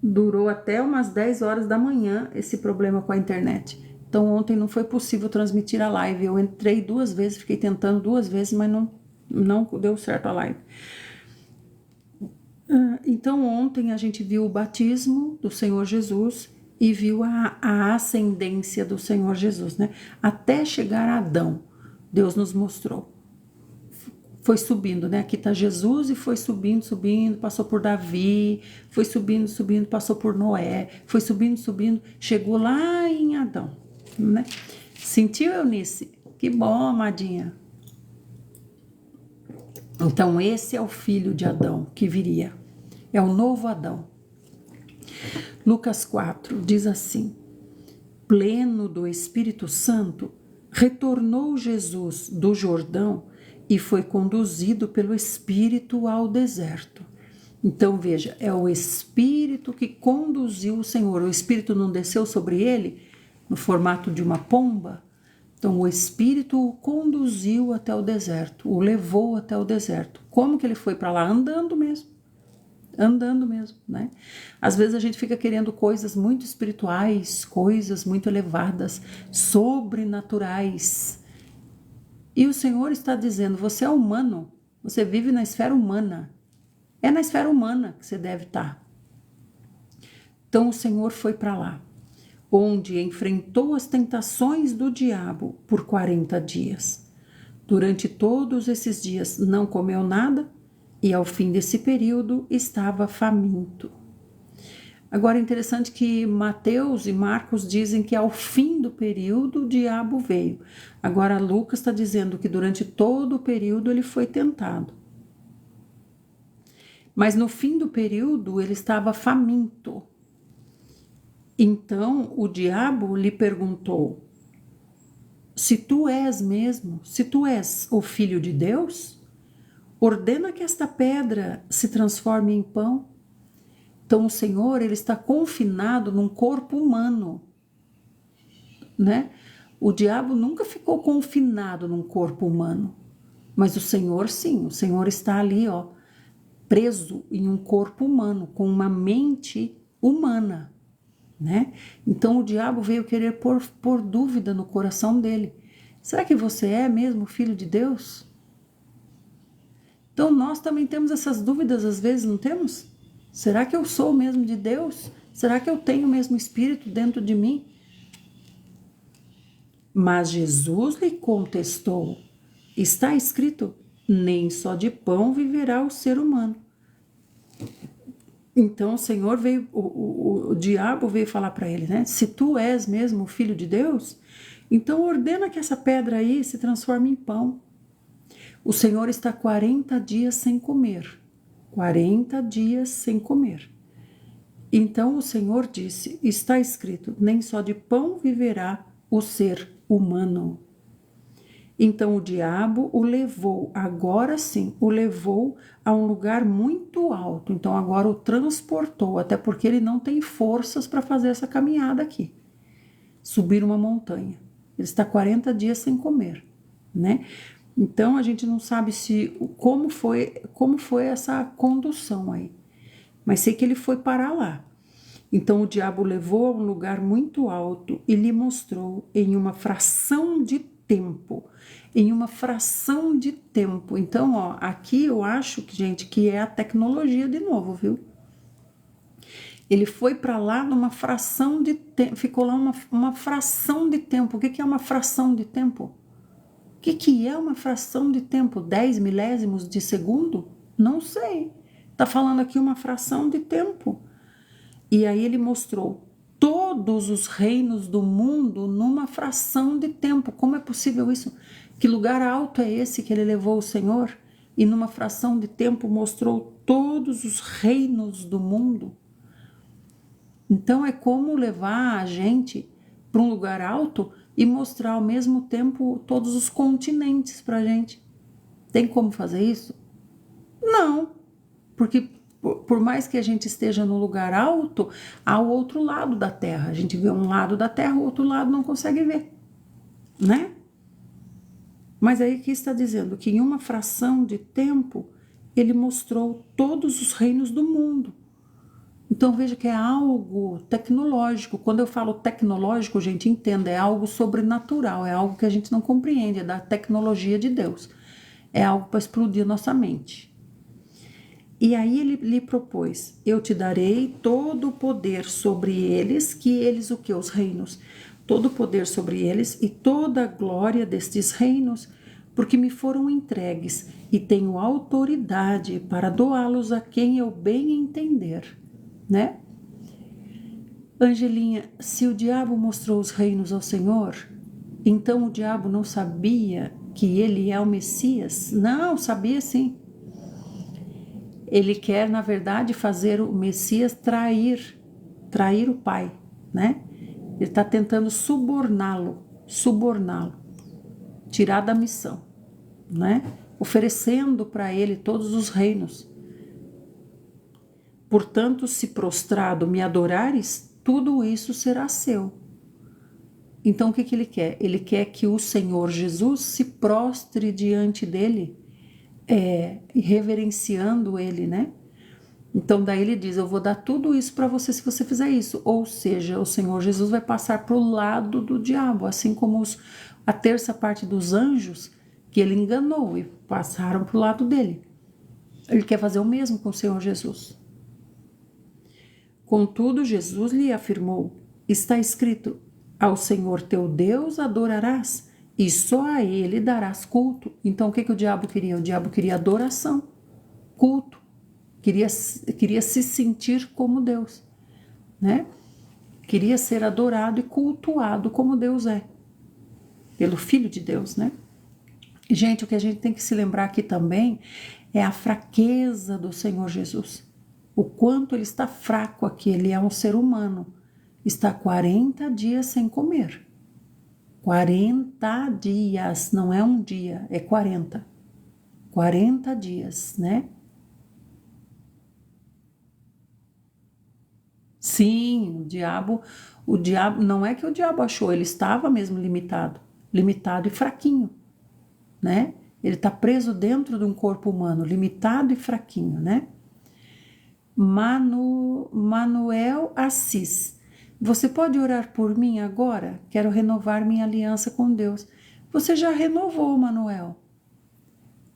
Durou até umas 10 horas da manhã esse problema com a internet. Então ontem não foi possível transmitir a live. Eu entrei 2 vezes, fiquei tentando 2 vezes, mas não deu certo a live. Então ontem a gente viu o batismo do Senhor Jesus e viu a ascendência do Senhor Jesus, né? Até chegar a Adão, Deus nos mostrou. Foi subindo, né? Aqui tá Jesus e foi subindo, passou por Davi, foi subindo, passou por Noé, foi subindo, chegou lá em Adão, né? Sentiu, Eunice? Que bom, amadinha. Então esse é o filho de Adão que viria. É o novo Adão. Lucas 4 diz assim: pleno do Espírito Santo, retornou Jesus do Jordão e foi conduzido pelo Espírito ao deserto. Então veja, é o Espírito que conduziu o Senhor. O Espírito não desceu sobre ele no formato de uma pomba. Então o Espírito o conduziu até o deserto, o levou até o deserto. Como que ele foi para lá? Andando mesmo, né? Às vezes a gente fica querendo coisas muito espirituais, coisas muito elevadas, sobrenaturais. E o Senhor está dizendo, você é humano, você vive na esfera humana. É na esfera humana que você deve estar. Então o Senhor foi para lá, onde enfrentou as tentações do diabo por 40 dias. Durante todos esses dias não comeu nada e ao fim desse período estava faminto. Agora é interessante que Mateus e Marcos dizem que ao fim do período o diabo veio. Agora Lucas está dizendo que durante todo o período ele foi tentado. Mas no fim do período ele estava faminto. Então o diabo lhe perguntou: se tu és o filho de Deus, ordena que esta pedra se transforme em pão. Então o Senhor, ele está confinado num corpo humano, né? O diabo nunca ficou confinado num corpo humano, mas o Senhor sim, o Senhor está ali, preso em um corpo humano, com uma mente humana, né? Então o diabo veio querer pôr dúvida no coração dele. Será que você é mesmo filho de Deus? Então nós também temos essas dúvidas às vezes, não temos? Será que eu sou mesmo de Deus? Será que eu tenho o mesmo Espírito dentro de mim? Mas Jesus lhe contestou: está escrito, nem só de pão viverá o ser humano. Então o Senhor veio, o diabo veio falar para ele, né? Se tu és mesmo o filho de Deus, então ordena que essa pedra aí se transforme em pão. O Senhor está 40 dias sem comer. 40 dias sem comer. Então o Senhor disse, está escrito, nem só de pão viverá o ser humano. Então o diabo o levou, agora sim, o levou a um lugar muito alto. Então agora o transportou, até porque ele não tem forças para fazer essa caminhada aqui. Subir uma montanha. Ele está 40 dias sem comer, né? Então a gente não sabe como foi essa condução aí. Mas sei que ele foi parar lá. Então o diabo levou a um lugar muito alto e lhe mostrou em uma fração de tempo. Então, aqui eu acho que é a tecnologia de novo, viu? Ele foi para lá numa fração de tempo, ficou lá uma fração de tempo. O que é uma fração de tempo? O que é uma fração de tempo? 10 milésimos de segundo? Não sei. Está falando aqui uma fração de tempo. E aí ele mostrou todos os reinos do mundo numa fração de tempo. Como é possível isso? Que lugar alto é esse que ele levou o Senhor? E numa fração de tempo mostrou todos os reinos do mundo. Então é como levar a gente para um lugar alto e mostrar ao mesmo tempo todos os continentes para a gente. Tem como fazer isso? Não, porque por mais que a gente esteja no lugar alto, há o outro lado da Terra. A gente vê um lado da Terra, o outro lado não consegue ver, né? Mas aí que está dizendo que em uma fração de tempo ele mostrou todos os reinos do mundo. Então veja que é algo tecnológico. Quando eu falo tecnológico, gente, entenda, é algo sobrenatural, é algo que a gente não compreende, é da tecnologia de Deus. É algo para explodir nossa mente. E aí ele lhe propôs: eu te darei todo o poder sobre eles, que eles o que? Os reinos. Todo o poder sobre eles e toda a glória destes reinos, porque me foram entregues e tenho autoridade para doá-los a quem eu bem entender, né? Angelinha, se o diabo mostrou os reinos ao Senhor, então o diabo não sabia que ele é o Messias? Não, sabia sim. Ele quer, na verdade, fazer o Messias trair o Pai, né? Ele está tentando suborná-lo, tirar da missão, né? Oferecendo para ele todos os reinos. Portanto, se prostrado me adorares, tudo isso será seu. Então, o que ele quer? Ele quer que o Senhor Jesus se prostre diante dele, reverenciando ele, né? Então daí ele diz: eu vou dar tudo isso para você se você fizer isso. Ou seja, o Senhor Jesus vai passar para o lado do diabo, assim como a terça parte dos anjos que ele enganou e passaram para o lado dele. Ele quer fazer o mesmo com o Senhor Jesus. Contudo, Jesus lhe afirmou: está escrito, ao Senhor teu Deus adorarás e só a ele darás culto. Então o que o diabo queria? O diabo queria adoração, culto. Queria se sentir como Deus, né? Queria ser adorado e cultuado como Deus é, pelo Filho de Deus, né? E, gente, o que a gente tem que se lembrar aqui também é a fraqueza do Senhor Jesus. O quanto ele está fraco aqui, ele é um ser humano. Está 40 dias sem comer. 40 dias, não é um dia, é 40. 40 dias, né? Sim, o diabo, não é que o diabo achou, ele estava mesmo limitado e fraquinho, né? Ele está preso dentro de um corpo humano, limitado e fraquinho, né? Manuel Assis, você pode orar por mim agora? Quero renovar minha aliança com Deus. Você já renovou, Manuel.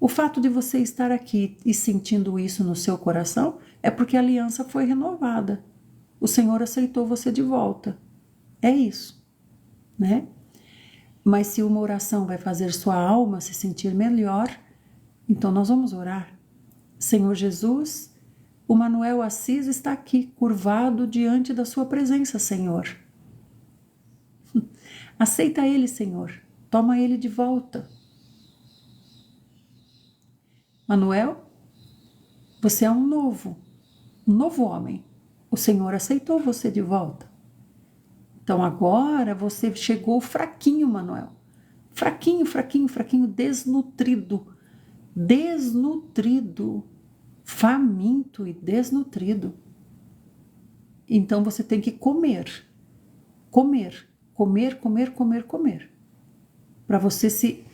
O fato de você estar aqui e sentindo isso no seu coração é porque a aliança foi renovada. O Senhor aceitou você de volta. É isso, né? Mas se uma oração vai fazer sua alma se sentir melhor, então nós vamos orar. Senhor Jesus, o Manuel Assis está aqui, curvado diante da sua presença, Senhor. Aceita ele, Senhor. Toma ele de volta. Manuel, você é um novo homem. O Senhor aceitou você de volta. Então agora você chegou fraquinho, Manuel. Fraquinho, desnutrido. Faminto e desnutrido. Então você tem que comer. Para você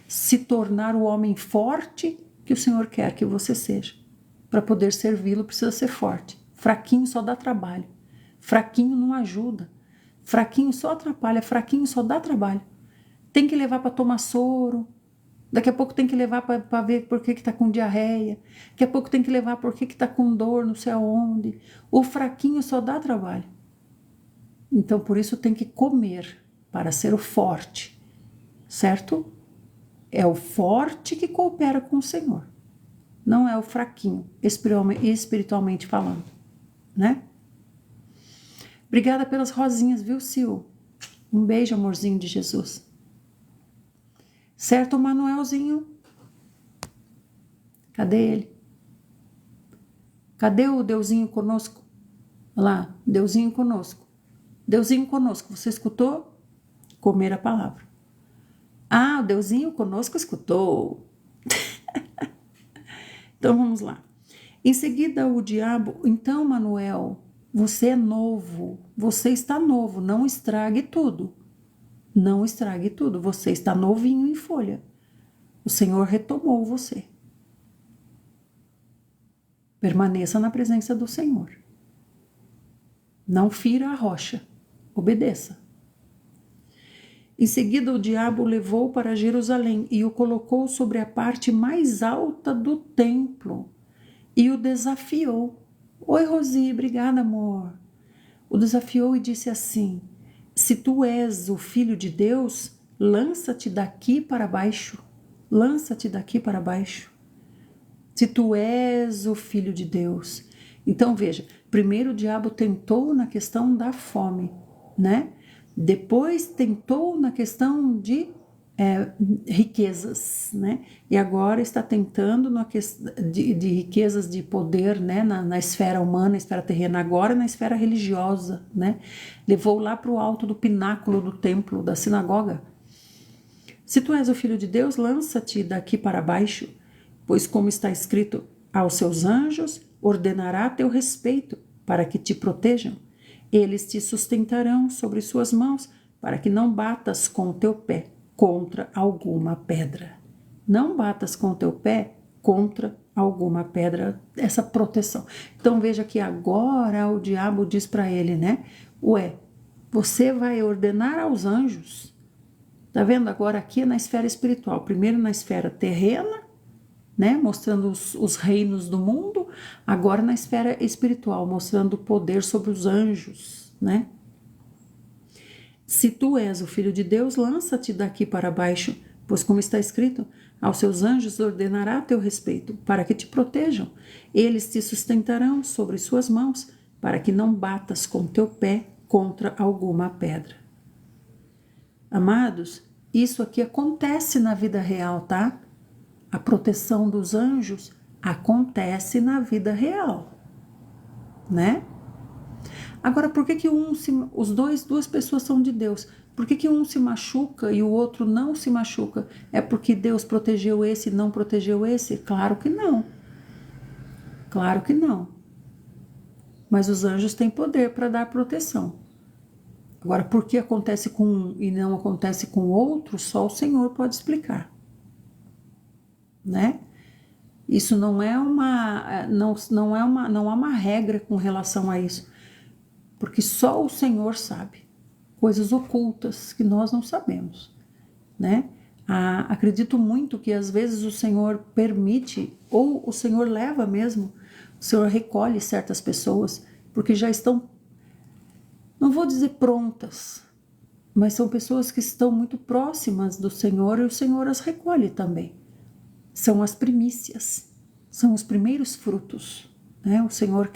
se tornar o homem forte que o Senhor quer que você seja. Para poder servi-lo, precisa ser forte. Fraquinho só dá trabalho. Fraquinho não ajuda. Fraquinho só atrapalha. Fraquinho só dá trabalho. Tem que levar para tomar soro. Daqui a pouco tem que levar para ver por que está com diarreia. Daqui a pouco tem que levar por que está com dor, não sei aonde. O fraquinho só dá trabalho. Então, por isso tem que comer para ser o forte. Certo? É o forte que coopera com o Senhor. não é o fraquinho, espiritualmente falando, né? Obrigada pelas rosinhas, viu, Sil? Um beijo, amorzinho de Jesus. Certo, Manuelzinho? Cadê ele? Cadê o Deusinho conosco? Olha lá, Deusinho conosco. Deusinho conosco, você escutou? Comer a palavra. Ah, o Deusinho conosco escutou. Então vamos lá. Em seguida o diabo, então Manuel, você é novo, você está novo, não estrague tudo. Não estrague tudo, você está novinho em folha. O Senhor retomou você. Permaneça na presença do Senhor. Não fira a rocha, obedeça. Em seguida, o diabo o levou para Jerusalém e o colocou sobre a parte mais alta do templo e o desafiou. Oi, Rosi, obrigada, amor. O desafiou e disse assim: se tu és o filho de Deus, lança-te daqui para baixo. Lança-te daqui para baixo. Se tu és o filho de Deus. Então veja, primeiro o diabo tentou na questão da fome, né? Depois tentou na questão de riquezas, né? E agora está tentando de riquezas de poder, né? Na esfera humana, na esfera terrena, agora na esfera religiosa, né? Levou lá para o alto do pináculo do templo, da sinagoga. Se tu és o filho de Deus, lança-te daqui para baixo, pois como está escrito, aos seus anjos ordenará a teu respeito, para que te protejam. Eles te sustentarão sobre suas mãos, para que não batas com o teu pé contra alguma pedra. Não batas com o teu pé contra alguma pedra, essa proteção. Então veja que agora o diabo diz para ele, né? Ué, você vai ordenar aos anjos. Tá vendo? Agora aqui na esfera espiritual, primeiro na esfera terrena, né, mostrando os reinos do mundo, agora na esfera espiritual, mostrando o poder sobre os anjos, né? Se tu és o filho de Deus, lança-te daqui para baixo, pois como está escrito, aos seus anjos ordenará a teu respeito, para que te protejam. Eles te sustentarão sobre suas mãos, para que não batas com teu pé contra alguma pedra. Amados, isso aqui acontece na vida real, tá? A proteção dos anjos acontece na vida real, né? Agora, por que duas pessoas são de Deus? Por que um se machuca e o outro não se machuca? É porque Deus protegeu esse e não protegeu esse? Claro que não. Claro que não. Mas os anjos têm poder para dar proteção. Agora, por que acontece com um e não acontece com o outro? Só o Senhor pode explicar. Né? Isso não há uma regra com relação a isso, porque só o Senhor sabe coisas ocultas que nós não sabemos, né? Acredito muito que às vezes o Senhor permite, ou o Senhor leva mesmo, o Senhor recolhe certas pessoas porque já estão, não vou dizer prontas, mas são pessoas que estão muito próximas do Senhor e o Senhor as recolhe também. São as primícias, são os primeiros frutos, né? O Senhor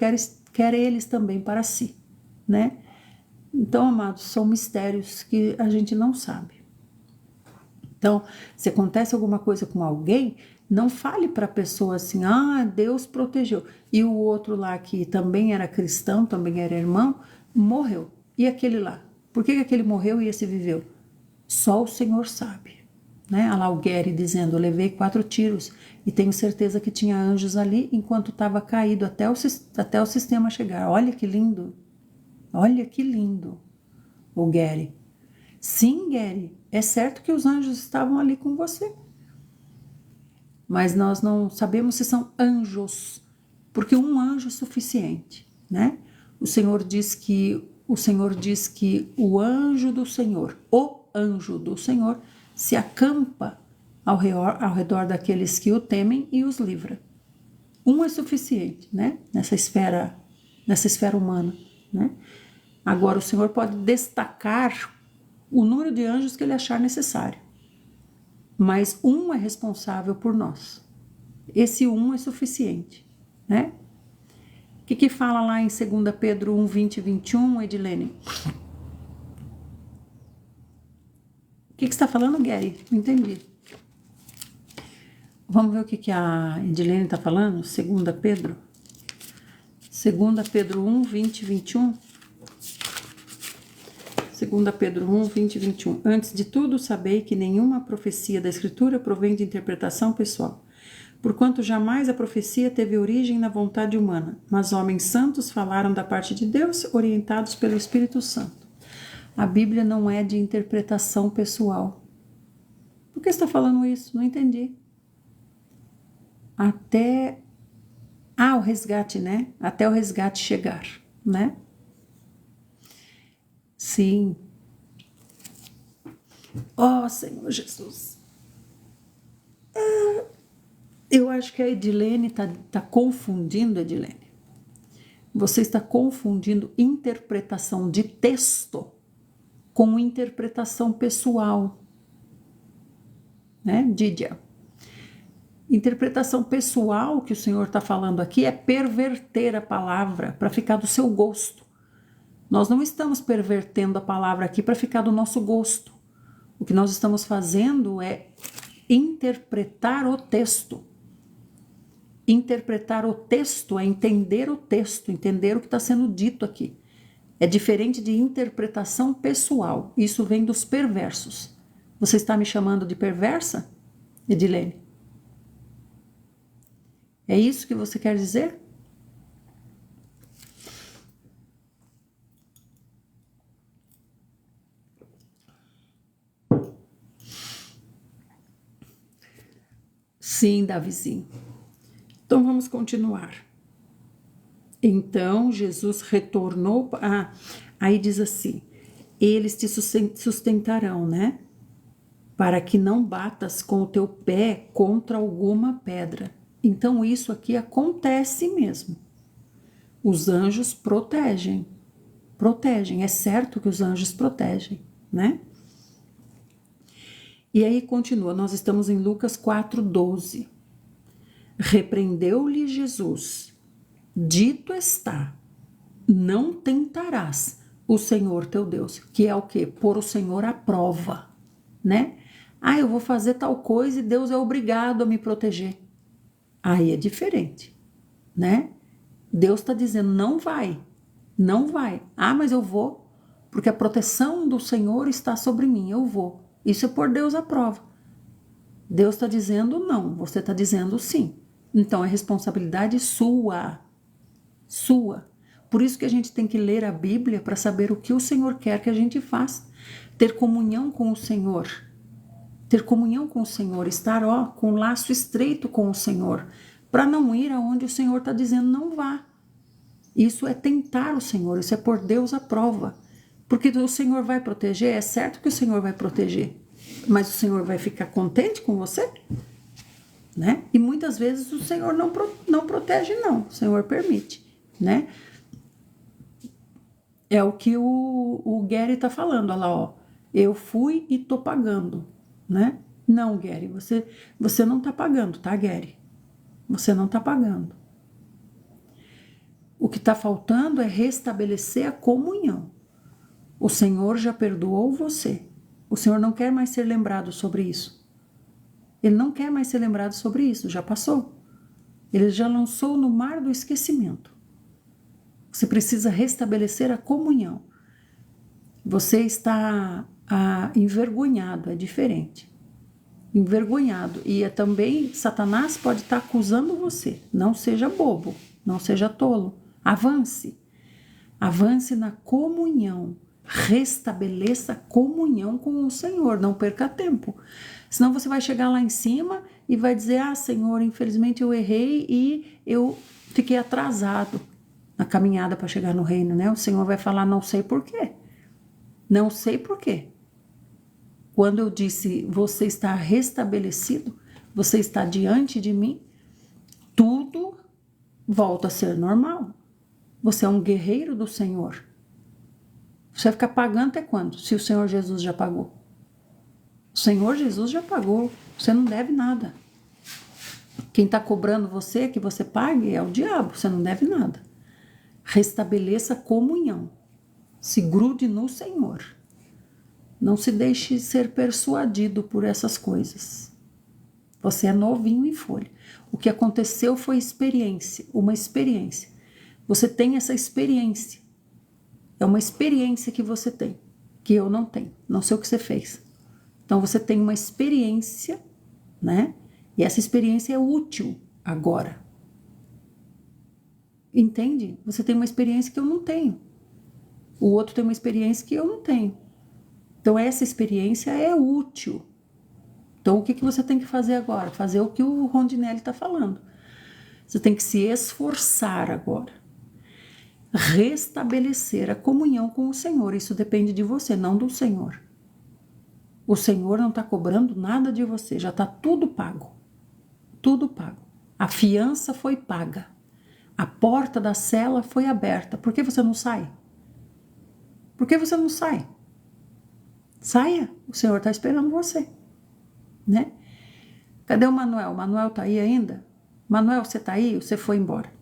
quer eles também para si, né? Então, amados, são mistérios que a gente não sabe. Então, se acontece alguma coisa com alguém, não fale para a pessoa assim, Deus protegeu. E o outro lá que também era cristão, também era irmão, morreu. E aquele lá? Por que aquele morreu e esse viveu? Só o Senhor sabe. Né? Olha lá o Gary dizendo, eu levei 4 tiros e tenho certeza que tinha anjos ali enquanto estava caído até o sistema chegar. Olha que lindo, o Gary. Sim, Gary, é certo que os anjos estavam ali com você, mas nós não sabemos se são anjos, porque um anjo é suficiente, né? O Senhor diz que o anjo do Senhor, se acampa ao redor daqueles que o temem e os livra. Um é suficiente, né? Nessa esfera humana, né? Agora o Senhor pode destacar o número de anjos que ele achar necessário, mas um é responsável por nós, Esse um é suficiente, né? O que fala lá em 2 Pedro 1, 20 e 21, Edilene? O que você está falando, Gary? Não entendi. Vamos ver o que a Edilene está falando? 2 Pedro. 2 Pedro 1, 20 e 21. 2 Pedro 1, 20 e 21. Antes de tudo, sabei que nenhuma profecia da Escritura provém de interpretação pessoal, porquanto jamais a profecia teve origem na vontade humana, mas homens santos falaram da parte de Deus, orientados pelo Espírito Santo. A Bíblia não é de interpretação pessoal. Por que você está falando isso? Não entendi. Até... o resgate, né? Até o resgate chegar, né? Sim. Ó, Senhor Jesus. Eu acho que a Edilene tá confundindo, Edilene. Você está confundindo interpretação de texto com interpretação pessoal. Né, Dídia? Interpretação pessoal que o Senhor está falando aqui é perverter a palavra para ficar do seu gosto. Nós não estamos pervertendo a palavra aqui para ficar do nosso gosto. O que nós estamos fazendo é interpretar o texto. Interpretar o texto é entender o texto, entender o que está sendo dito aqui. É diferente de interpretação pessoal. Isso vem dos perversos. Você está me chamando de perversa, Edilene? É isso que você quer dizer? Sim, Davizinho. Então vamos continuar. Então Jesus retornou. Aí diz assim: eles te sustentarão, né? Para que não batas com o teu pé contra alguma pedra. Então isso aqui acontece mesmo. Os anjos protegem. Protegem. É certo que os anjos protegem, né? E aí continua, nós estamos em Lucas 4:12. Repreendeu-lhe Jesus, dito está, não tentarás o Senhor teu Deus, que é o quê? Pôr o Senhor à prova, né? Eu vou fazer tal coisa e Deus é obrigado a me proteger. Aí é diferente, né? Deus está dizendo, não vai, não vai. Mas eu vou, porque a proteção do Senhor está sobre mim, eu vou. Isso é pôr Deus à prova. Deus está dizendo não, você está dizendo sim. Então é responsabilidade sua. Sua. Por isso que a gente tem que ler a Bíblia para saber o que o Senhor quer que a gente faça. Ter comunhão com o Senhor. Ter comunhão com o Senhor. Estar com um laço estreito com o Senhor. Para não ir aonde o Senhor está dizendo não vá. Isso é tentar o Senhor. Isso é pôr Deus à prova. Porque o Senhor vai proteger, é certo que o Senhor vai proteger, mas o Senhor vai ficar contente com você? Né? E muitas vezes o Senhor não protege não, o Senhor permite, né? É o que o Gary está falando, olha lá, eu fui e tô pagando, né? Não, Gary, você não está pagando, tá, Gary? Você não está pagando. O que está faltando é restabelecer a comunhão. O Senhor já perdoou você. O Senhor não quer mais ser lembrado sobre isso. Ele não quer mais ser lembrado sobre isso, já passou. Ele já lançou no mar do esquecimento. Você precisa restabelecer a comunhão. Você está envergonhado, é diferente. Envergonhado. E também Satanás pode estar acusando você. Não seja bobo, não seja tolo. Avance. Avance na comunhão. Restabeleça a comunhão com o Senhor, não perca tempo. Senão você vai chegar lá em cima e vai dizer, Senhor, infelizmente eu errei e eu fiquei atrasado na caminhada para chegar no reino, né? O Senhor vai falar, não sei por quê. Não sei por quê. Quando eu disse, você está restabelecido, você está diante de mim, tudo volta a ser normal. Você é um guerreiro do Senhor. Você vai ficar pagando até quando? Se o Senhor Jesus já pagou. O Senhor Jesus já pagou. Você não deve nada. Quem está cobrando você que você pague é o diabo, você não deve nada. Restabeleça a comunhão. Se grude no Senhor. Não se deixe ser persuadido por essas coisas. Você é novinho em folha. O que aconteceu foi experiência, uma experiência. Você tem essa experiência. É uma experiência que você tem, que eu não tenho. Não sei o que você fez. Então você tem uma experiência, né? E essa experiência é útil agora. Entende? Você tem uma experiência que eu não tenho. O outro tem uma experiência que eu não tenho. Então essa experiência é útil. Então o que você tem que fazer agora? Fazer o que o Rondinelli está falando. Você tem que se esforçar agora. Restabelecer a comunhão com o Senhor. Isso depende de você, não do Senhor. O Senhor não está cobrando nada de você. Já está tudo pago. Tudo pago. A fiança foi paga. A porta da cela foi aberta. Por que você não sai? Por que você não sai? Saia. O Senhor está esperando você. Né? Cadê o Manuel? O Manuel está aí ainda? Manuel, você está aí? Você foi embora.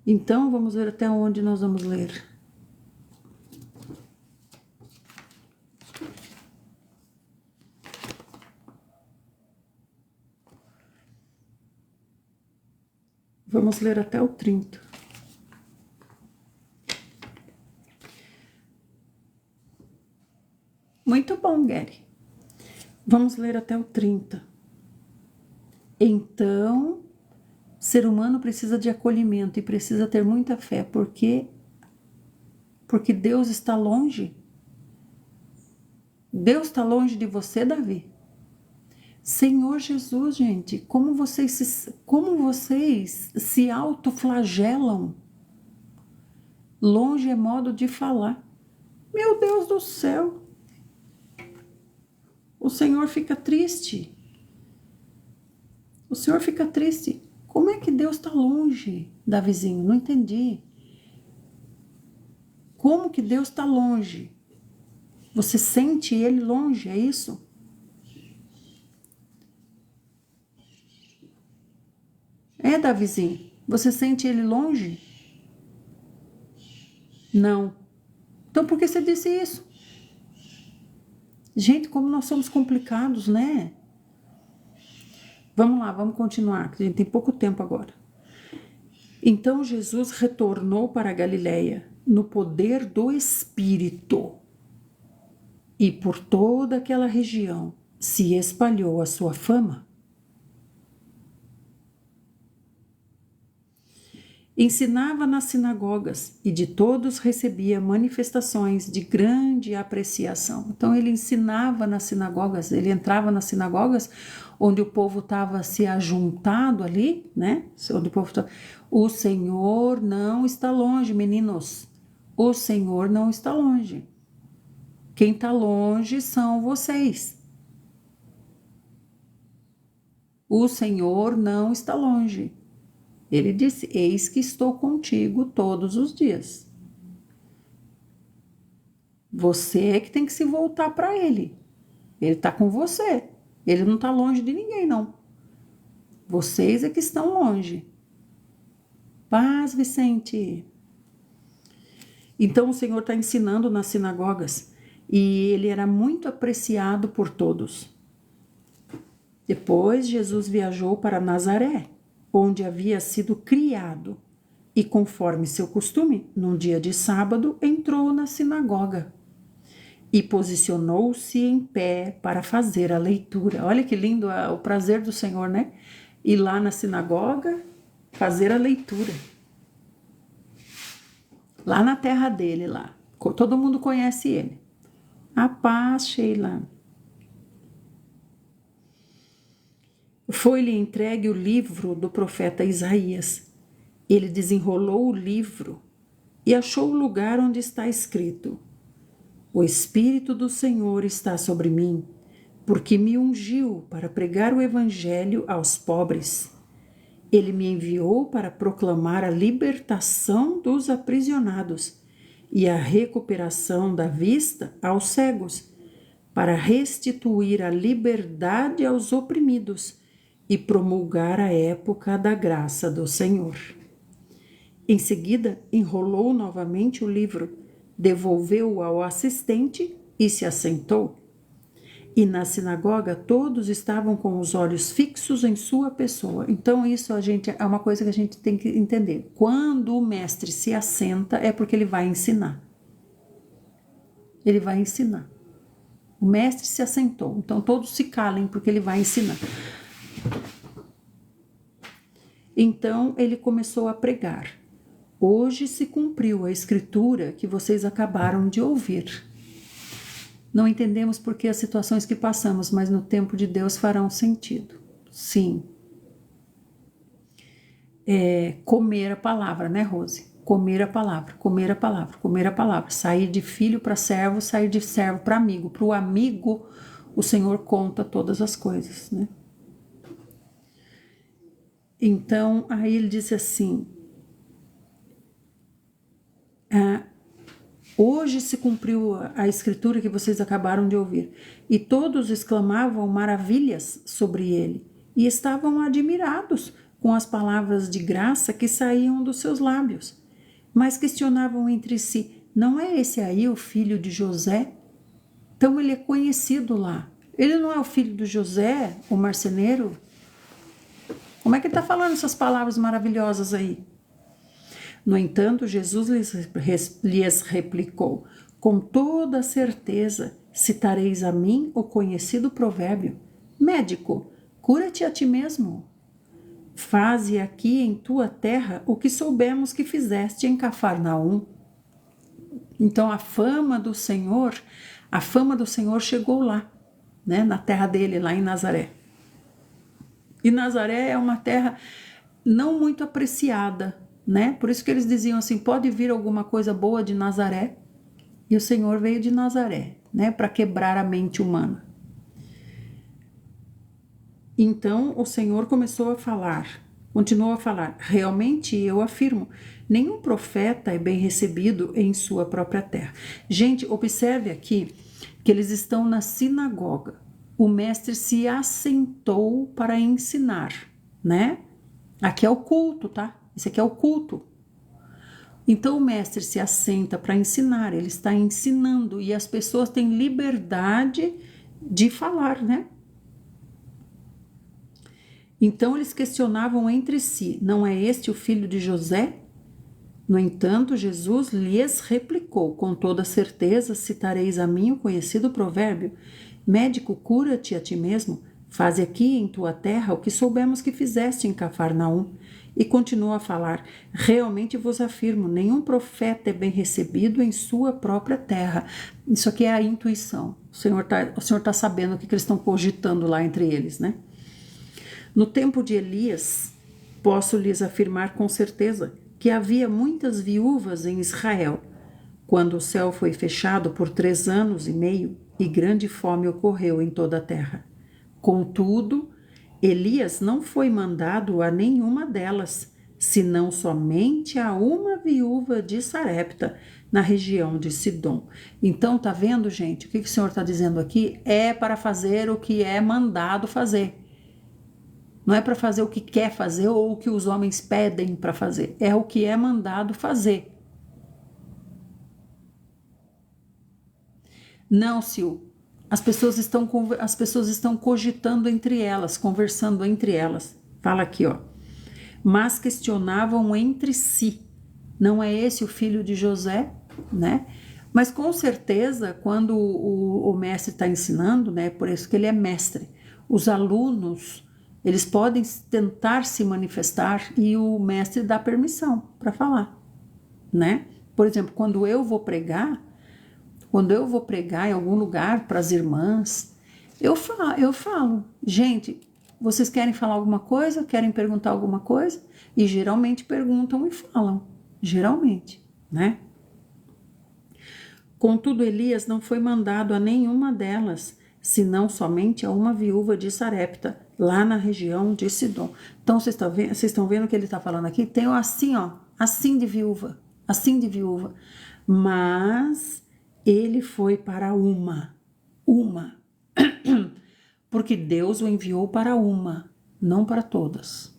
Então, vamos ver até onde nós vamos ler. Vamos ler até o 30. Muito bom, Gary. Vamos ler até o 30. Então, ser humano precisa de acolhimento e precisa ter muita fé, porque Deus está longe. Deus está longe de você, Davi. Senhor Jesus, gente, como vocês se autoflagelam. Longe é modo de falar. Meu Deus do céu. O Senhor fica triste. O Senhor fica triste. Como é que Deus está longe, Davizinho? Não entendi. Como que Deus está longe? Você sente Ele longe, é isso? É, Davizinho? Você sente Ele longe? Não. Então por que você disse isso? Gente, como nós somos complicados, né? Vamos lá, vamos continuar, que a gente tem pouco tempo agora. Então Jesus retornou para a Galileia no poder do Espírito, e por toda aquela região se espalhou a sua fama. Ensinava nas sinagogas e de todos recebia manifestações de grande apreciação. Então ele ensinava nas sinagogas, ele entrava nas sinagogas onde o povo estava se ajuntado ali, né? Onde o Senhor não está longe, meninos. O Senhor não está longe. Quem está longe são vocês. O Senhor não está longe. Ele disse, eis que estou contigo todos os dias. Você é que tem que se voltar para ele. Ele está com você. Ele não está longe de ninguém, não. Vocês é que estão longe. Paz, Vicente. Então o Senhor está ensinando nas sinagogas e ele era muito apreciado por todos. Depois Jesus viajou para Nazaré, onde havia sido criado, e conforme seu costume, num dia de sábado, entrou na sinagoga e posicionou-se em pé para fazer a leitura. Olha que lindo o prazer do Senhor, né? Ir lá na sinagoga, fazer a leitura. Lá na terra dele, lá. Todo mundo conhece ele. A paz, Sheila. Foi-lhe entregue o livro do profeta Isaías. Ele desenrolou o livro e achou o lugar onde está escrito: O Espírito do Senhor está sobre mim, porque me ungiu para pregar o evangelho aos pobres. Ele me enviou para proclamar a libertação dos aprisionados e a recuperação da vista aos cegos, para restituir a liberdade aos oprimidos e promulgar a época da graça do Senhor. Em seguida, enrolou novamente o livro, devolveu-o ao assistente e se assentou. E na sinagoga todos estavam com os olhos fixos em sua pessoa. Então isso é uma coisa que a gente tem que entender. Quando o mestre se assenta é porque ele vai ensinar. Ele vai ensinar. O mestre se assentou, então todos se calem porque ele vai ensinar. Então ele começou a pregar. Hoje se cumpriu a escritura que vocês acabaram de ouvir. Não entendemos por que as situações que passamos, mas no tempo de Deus farão sentido. Sim. Comer a palavra, né, Rose? Comer a palavra, comer a palavra, comer a palavra. Sair de filho para servo, sair de servo para amigo. Para o amigo, o Senhor conta todas as coisas, né? Então, aí ele disse assim, hoje se cumpriu a escritura que vocês acabaram de ouvir. E todos exclamavam maravilhas sobre ele e estavam admirados com as palavras de graça que saíam dos seus lábios. Mas questionavam entre si, não é esse aí o filho de José? Então ele é conhecido lá. Ele não é o filho de José, o marceneiro? Como é que ele está falando essas palavras maravilhosas aí? No entanto, Jesus lhes replicou, com toda certeza citareis a mim o conhecido provérbio, médico, cura-te a ti mesmo. Faze aqui em tua terra o que soubemos que fizeste em Cafarnaum. Então a fama do Senhor chegou lá, né, na terra dele, lá em Nazaré. E Nazaré é uma terra não muito apreciada, né? Por isso que eles diziam assim, pode vir alguma coisa boa de Nazaré? E o Senhor veio de Nazaré, né, para quebrar a mente humana. Então o Senhor continuou a falar, realmente eu afirmo, nenhum profeta é bem recebido em sua própria terra. Gente, observe aqui que eles estão na sinagoga. O mestre se assentou para ensinar, né? Aqui é o culto, tá? Esse aqui é o culto. Então o mestre se assenta para ensinar, ele está ensinando e as pessoas têm liberdade de falar, né? Então eles questionavam entre si, não é este o filho de José? No entanto, Jesus lhes replicou, com toda certeza citareis a mim o conhecido provérbio, médico, cura-te a ti mesmo, faze aqui em tua terra o que soubemos que fizeste em Cafarnaum. E continua a falar, realmente vos afirmo, nenhum profeta é bem recebido em sua própria terra. Isso aqui é a intuição, o Senhor tá sabendo o que eles estão cogitando lá entre eles, né? No tempo de Elias, posso lhes afirmar com certeza que havia muitas viúvas em Israel, quando o céu foi fechado por 3 anos e meio e grande fome ocorreu em toda a terra. Contudo, Elias não foi mandado a nenhuma delas, senão somente a uma viúva de Sarepta, na região de Sidom. Então, tá vendo, gente? O que o Senhor está dizendo aqui? É para fazer o que é mandado fazer. Não é para fazer o que quer fazer ou o que os homens pedem para fazer. É o que é mandado fazer. Não, Sil. As pessoas estão cogitando entre elas, conversando entre elas. Fala aqui, ó. Mas questionavam entre si. Não é esse o filho de José, né? Mas com certeza, quando o mestre está ensinando, né? Por isso que ele é mestre. Os alunos, eles podem tentar se manifestar e o mestre dá permissão para falar, né? Por exemplo, quando eu vou pregar em algum lugar para as irmãs, eu falo, gente, vocês querem falar alguma coisa? Querem perguntar alguma coisa? E geralmente perguntam e falam, geralmente, né? Contudo, Elias não foi mandado a nenhuma delas, senão somente a uma viúva de Sarepta, lá na região de Sidom. Então, vocês estão vendo o que ele está falando aqui? Tem assim, ó, assim de viúva. Mas ele foi para uma, porque Deus o enviou para uma, não para todas.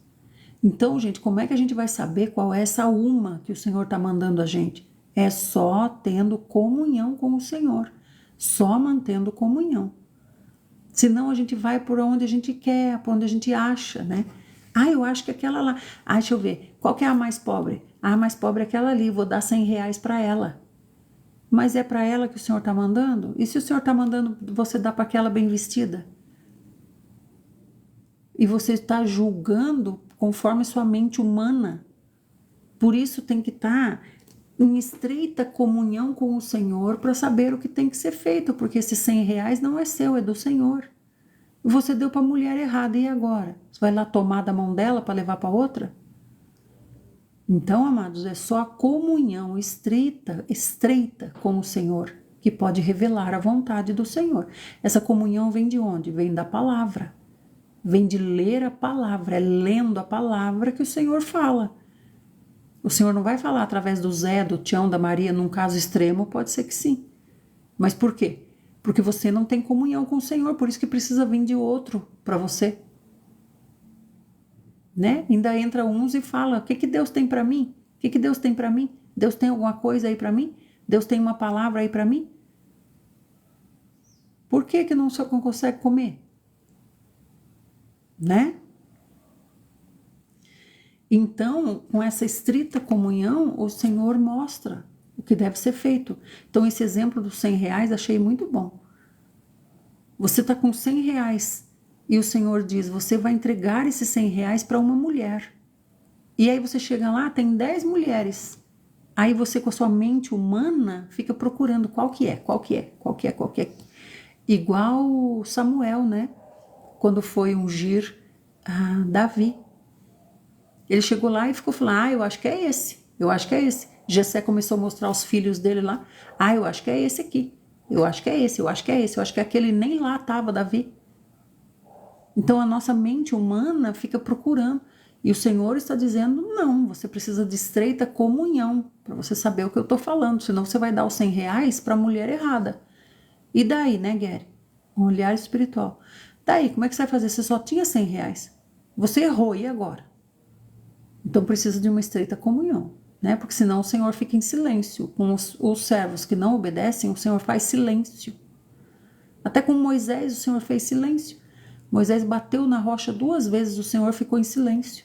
Então, gente, como é que a gente vai saber qual é essa uma que o Senhor está mandando a gente? É só tendo comunhão com o Senhor, só mantendo comunhão. Senão a gente vai por onde a gente quer, por onde a gente acha, né? Ah, eu acho que aquela lá. Ah, deixa eu ver, qual que é a mais pobre? Ah, a mais pobre é aquela ali, vou dar R$ 100 para ela. Mas é para ela que o Senhor está mandando? E se o Senhor está mandando você dar para aquela bem vestida? E você está julgando conforme sua mente humana. Por isso tem que estar em estreita comunhão com o Senhor para saber o que tem que ser feito, porque esses R$ 100 não é seu, é do Senhor. Você deu para a mulher errada, e agora? Você vai lá tomar da mão dela para levar para outra? Então, amados, é só a comunhão estreita com o Senhor que pode revelar a vontade do Senhor. Essa comunhão vem de onde? Vem da palavra. Vem de ler a palavra, é lendo a palavra que o Senhor fala. O Senhor não vai falar através do Zé, do Tião, da Maria, num caso extremo, pode ser que sim. Mas por quê? Porque você não tem comunhão com o Senhor, por isso que precisa vir de outro para você. Né? Ainda entra uns e fala, o que Deus tem para mim? O que Deus tem para mim? Deus tem alguma coisa aí para mim? Deus tem uma palavra aí para mim? Por que não só consegue comer? Né? Então, com essa estrita comunhão, o Senhor mostra o que deve ser feito. Então, esse exemplo dos R$ 100 achei muito bom. Você está com R$ 100 e o Senhor diz, você vai entregar esses R$ 100 para uma mulher. E aí você chega lá, tem 10 mulheres. Aí você, com a sua mente humana, fica procurando qual que é. Igual Samuel, né? Quando foi ungir Davi. Ele chegou lá e ficou falando, eu acho que é esse. Jessé começou a mostrar os filhos dele lá. Eu acho que é esse aqui. Eu acho que é esse. Eu acho que aquele nem lá estava, Davi. Então a nossa mente humana fica procurando. E o Senhor está dizendo, não, você precisa de estreita comunhão para você saber o que eu estou falando. Senão você vai dar os R$ 100 para a mulher errada. E daí, né, Gary? Um olhar espiritual. Daí, como é que você vai fazer? Você só tinha R$ 100. Você errou, e agora? Então precisa de uma estreita comunhão, né? Porque senão o Senhor fica em silêncio. Com os servos que não obedecem, o Senhor faz silêncio. Até com Moisés, o Senhor fez silêncio. Moisés bateu na rocha 2 vezes, o Senhor ficou em silêncio.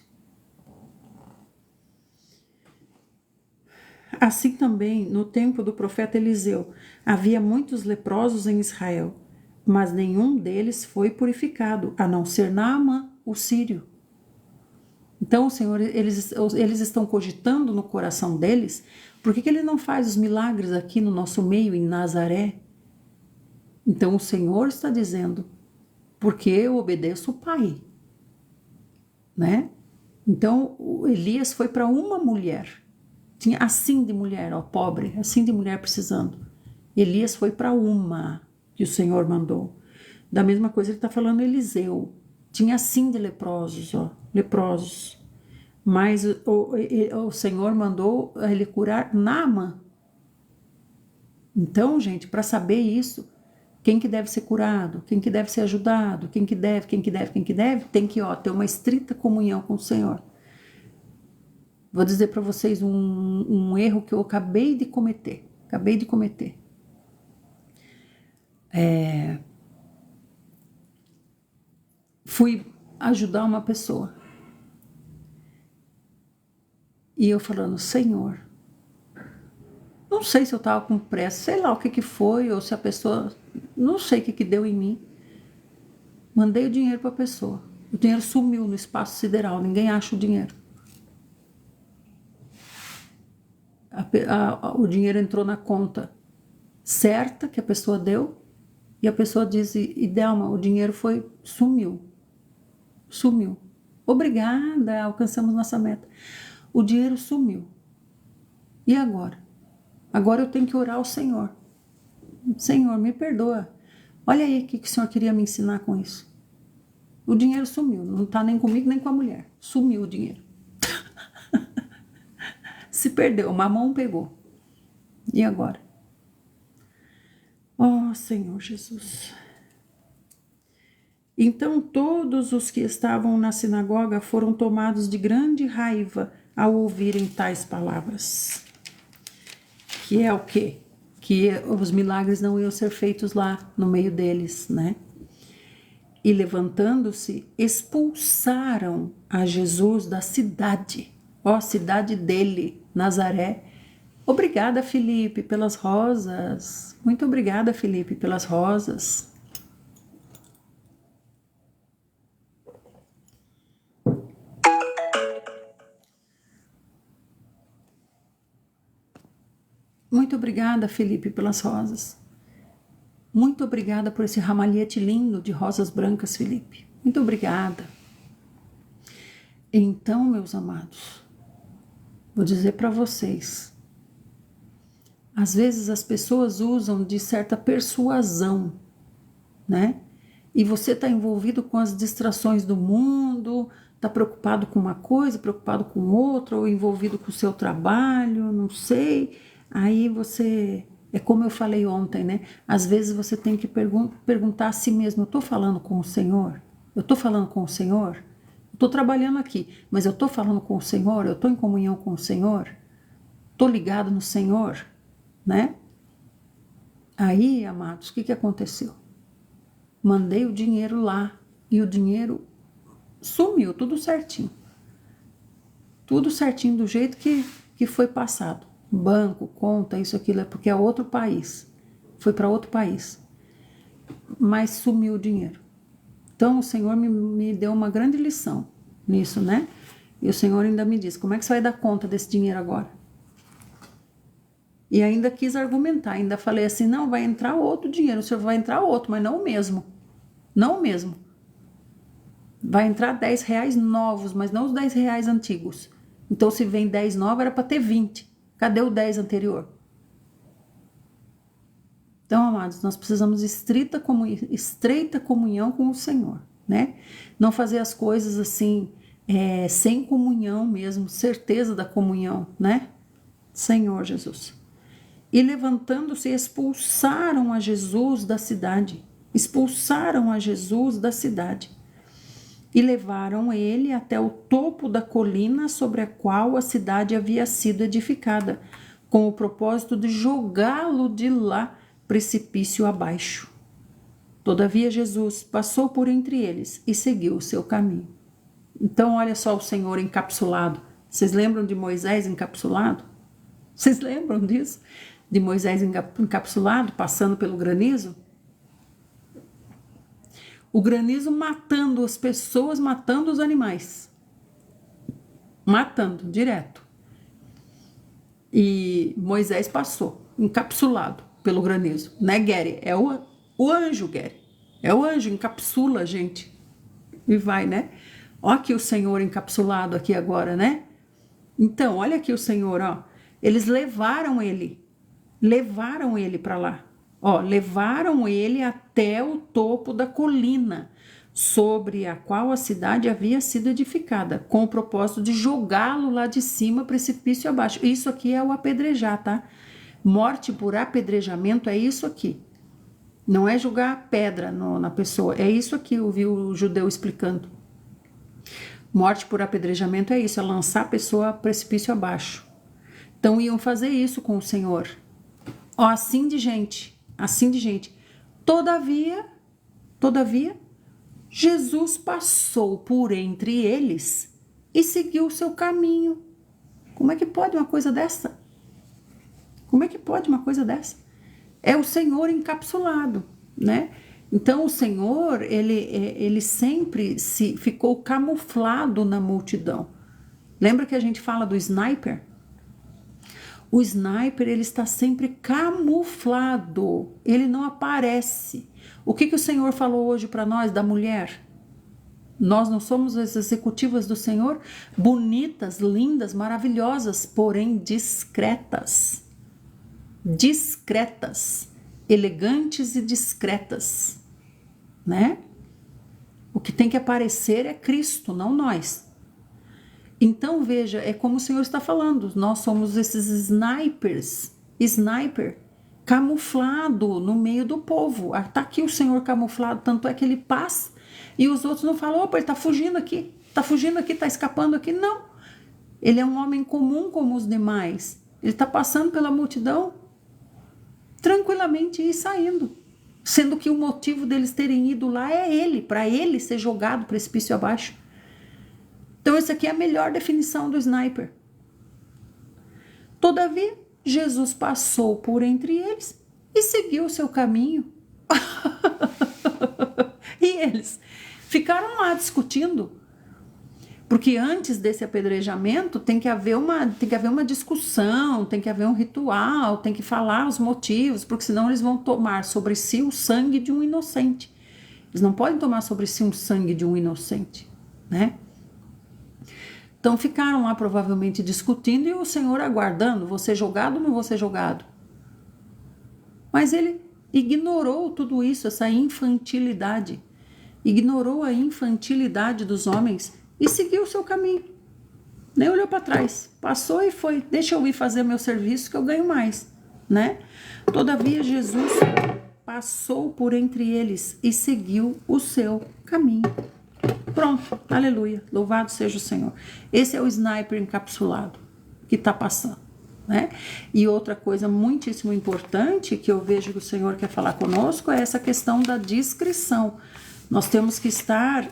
Assim também, no tempo do profeta Eliseu, havia muitos leprosos em Israel, mas nenhum deles foi purificado, a não ser Naamã, o sírio. Então, o Senhor, eles estão cogitando no coração deles, por que ele não faz os milagres aqui no nosso meio, em Nazaré? Então, o Senhor está dizendo, porque eu obedeço o Pai, né? Então, Elias foi para uma mulher, tinha assim de mulher, pobre, assim de mulher precisando. Elias foi para uma que o Senhor mandou. Da mesma coisa ele está falando Eliseu, tinha assim de leprosos, leprosos. Mas o Senhor mandou ele curar Naamã. Então, gente, para saber isso, quem que deve ser curado, quem que deve ser ajudado, quem que deve, tem que ter uma estrita comunhão com o Senhor. Vou dizer para vocês um erro que eu acabei de cometer. Fui ajudar uma pessoa. E eu falando, Senhor, não sei se eu estava com pressa, sei lá o que foi, ou se a pessoa, não sei o que deu em mim. Mandei o dinheiro para a pessoa. O dinheiro sumiu no espaço sideral, ninguém acha o dinheiro. O dinheiro entrou na conta certa que a pessoa deu, e a pessoa diz, Idelma, o dinheiro sumiu. Obrigada, alcançamos nossa meta. O dinheiro sumiu. E agora? Agora eu tenho que orar ao Senhor. Senhor, me perdoa. Olha aí o que o Senhor queria me ensinar com isso. O dinheiro sumiu, não está nem comigo nem com a mulher. Sumiu o dinheiro. Se perdeu, mamão pegou. E agora? Oh, Senhor Jesus. Então todos os que estavam na sinagoga foram tomados de grande raiva ao ouvirem tais palavras. Que é o quê? Que os milagres não iam ser feitos lá no meio deles, né? E levantando-se, expulsaram a Jesus da cidade, cidade dele, Nazaré. Obrigada, Felipe, pelas rosas. Muito obrigada, Felipe, pelas rosas. Muito obrigada, Felipe, pelas rosas. Muito obrigada por esse ramalhete lindo de rosas brancas, Felipe. Muito obrigada. Então, meus amados, vou dizer para vocês, às vezes as pessoas usam de certa persuasão, né? E você está envolvido com as distrações do mundo, está preocupado com uma coisa, preocupado com outra, ou envolvido com o seu trabalho, não sei. Aí você, é como eu falei ontem, né? Às vezes você tem que perguntar a si mesmo, eu estou falando com o Senhor? Eu estou falando com o Senhor? Estou trabalhando aqui, mas eu estou falando com o Senhor? Eu estou em comunhão com o Senhor? Estou ligado no Senhor? Né? Aí, amados, o que aconteceu? Mandei o dinheiro lá e o dinheiro sumiu, tudo certinho. Tudo certinho do jeito que foi passado. Banco, conta, isso, aquilo, é porque é outro país. Foi para outro país. Mas sumiu o dinheiro. Então o Senhor me deu uma grande lição nisso, né? E o Senhor ainda me disse, como é que você vai dar conta desse dinheiro agora? E ainda quis argumentar, ainda falei assim, não, vai entrar outro dinheiro, o senhor vai entrar outro, mas não o mesmo. Não o mesmo. Vai entrar 10 reais novos, mas não os 10 reais antigos. Então, se vem 10 novos, era para ter 20. Cadê o 10 anterior? Então, amados, nós precisamos de estreita comunhão com o Senhor, né? Não fazer as coisas assim, sem comunhão mesmo, certeza da comunhão, né? Senhor Jesus. E levantando-se, expulsaram a Jesus da cidade. Expulsaram a Jesus da cidade. E levaram ele até o topo da colina sobre a qual a cidade havia sido edificada, com o propósito de jogá-lo de lá, precipício abaixo. Todavia Jesus passou por entre eles e seguiu o seu caminho. Então, olha só o Senhor encapsulado. Vocês lembram de Moisés encapsulado? Vocês lembram disso? De Moisés encapsulado, passando pelo granizo? O granizo matando as pessoas, matando os animais. Matando, direto. E Moisés passou, encapsulado pelo granizo. Né, Gary? É o anjo, Gary. É o anjo, encapsula a gente. E vai, né? Ó aqui o Senhor encapsulado aqui agora, né? Então, olha aqui o Senhor, ó. Eles levaram ele para lá. Levaram ele até o topo da colina, sobre a qual a cidade havia sido edificada, com o propósito de jogá-lo lá de cima, precipício abaixo. Isso aqui é o apedrejar, tá? Morte por apedrejamento é isso aqui. Não é jogar pedra na pessoa, é isso aqui, eu vi o judeu explicando. Morte por apedrejamento é isso, é lançar a pessoa precipício abaixo. Então iam fazer isso com o Senhor. Assim de gente. Todavia, Jesus passou por entre eles e seguiu o seu caminho. Como é que pode uma coisa dessa? É o Senhor encapsulado, né? Então o Senhor, ele sempre ficou camuflado na multidão. Lembra que a gente fala do sniper? O sniper, ele está sempre camuflado, ele não aparece. O que o Senhor falou hoje para nós da mulher? Nós não somos as executivas do Senhor? Bonitas, lindas, maravilhosas, porém discretas. Discretas, elegantes e discretas, né? O que tem que aparecer é Cristo, não nós. Então, veja, é como o Senhor está falando, nós somos esses sniper camuflado no meio do povo. Está aqui o Senhor camuflado, tanto é que ele passa, E os outros não falam, opa, ele tá fugindo aqui, tá escapando aqui. Não, ele é um homem comum como os demais. Ele tá passando pela multidão tranquilamente e saindo. Sendo que o motivo deles terem ido lá é ele, para ele ser jogado precipício abaixo. Então essa aqui é a melhor definição do sniper. Todavia, Jesus passou por entre eles e seguiu o seu caminho. E eles ficaram lá discutindo, porque antes desse apedrejamento tem que haver uma discussão, tem que haver um ritual, tem que falar os motivos, porque senão eles vão tomar sobre si o sangue de um inocente. Eles não podem tomar sobre si um sangue de um inocente, né? Então ficaram lá provavelmente discutindo e o Senhor aguardando, vou ser jogado ou não vou ser jogado? Mas ele ignorou tudo isso, essa infantilidade. Ignorou a infantilidade dos homens e seguiu o seu caminho. Nem olhou para trás. Passou e foi. Deixa eu ir fazer meu serviço que eu ganho mais, né? Todavia Jesus passou por entre eles e seguiu o seu caminho. Pronto, aleluia, louvado seja o Senhor. Esse é o sniper encapsulado que está passando, né? E outra coisa muitíssimo importante que eu vejo que o Senhor quer falar conosco é essa questão da discrição. Nós temos que estar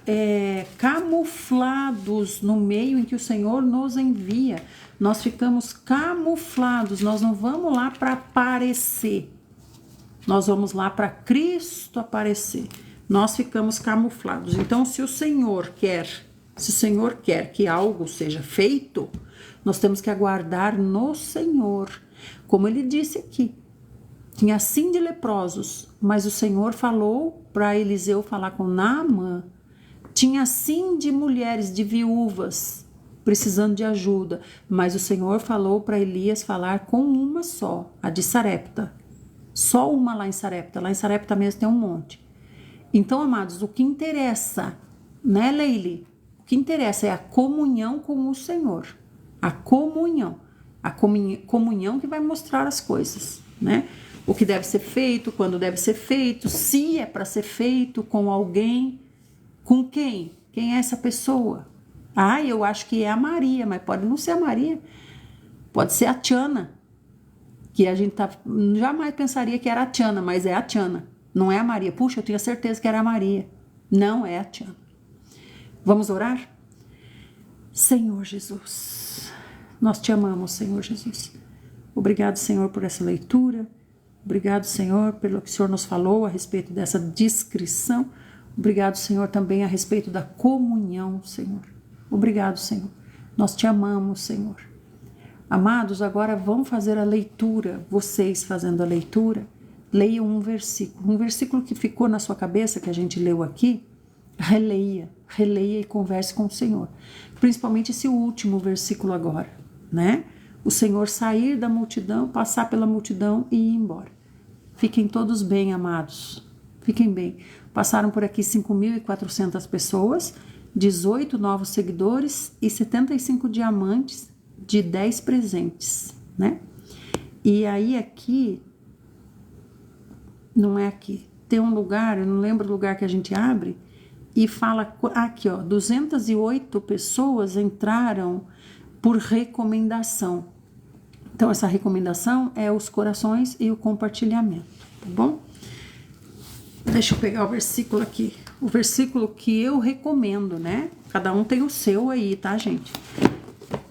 camuflados no meio em que o Senhor nos envia. Nós ficamos camuflados, nós não vamos lá para aparecer, nós vamos lá para Cristo aparecer. Nós ficamos camuflados. Então, se o Senhor quer que algo seja feito, nós temos que aguardar no Senhor. Como ele disse aqui, tinha sim de leprosos, mas o Senhor falou para Eliseu falar com Naamã. Tinha sim de mulheres, de viúvas, precisando de ajuda, mas o Senhor falou para Elias falar com uma só, a de Sarepta. Só uma lá em Sarepta. Lá em Sarepta mesmo tem um monte. Então, amados, o que interessa, né, Leili? O que interessa é a comunhão com o Senhor. A comunhão. A comunhão que vai mostrar as coisas, né? O que deve ser feito, quando deve ser feito, se é para ser feito com alguém. Com quem? Quem é essa pessoa? Ah, eu acho que é a Maria, mas pode não ser a Maria. Pode ser a Tiana. Que a gente jamais pensaria que era a Tiana, mas é a Tiana. Não é a Maria. Puxa, eu tinha certeza que era a Maria. Não é a Tiana. Vamos orar? Senhor Jesus, nós te amamos, Senhor Jesus. Obrigado, Senhor, por essa leitura. Obrigado, Senhor, pelo que o Senhor nos falou a respeito dessa descrição. Obrigado, Senhor, também a respeito da comunhão, Senhor. Obrigado, Senhor. Nós te amamos, Senhor. Amados, agora vão fazer a leitura. Vocês fazendo a leitura, leiam um versículo que ficou na sua cabeça, que a gente leu aqui, releia e converse com o Senhor. Principalmente esse último versículo agora, né? O Senhor sair da multidão, passar pela multidão e ir embora. Fiquem todos bem, amados. Fiquem bem. Passaram por aqui 5.400 pessoas, 18 novos seguidores e 75 diamantes de 10 presentes, né? E aí aqui, não é aqui, tem um lugar, eu não lembro o lugar que a gente abre, e fala, aqui ó, 208 pessoas entraram por recomendação. Então essa recomendação é os corações e o compartilhamento, tá bom? Deixa eu pegar o versículo aqui, o versículo que eu recomendo, né? Cada um tem o seu aí, tá, gente?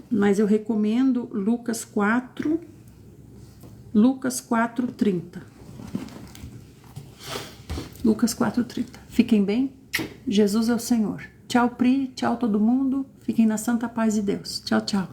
Mas eu recomendo Lucas 4:30. Lucas 4:30. Fiquem bem. Jesus é o Senhor. Tchau, Pri. Tchau, todo mundo. Fiquem na santa paz de Deus. Tchau, tchau.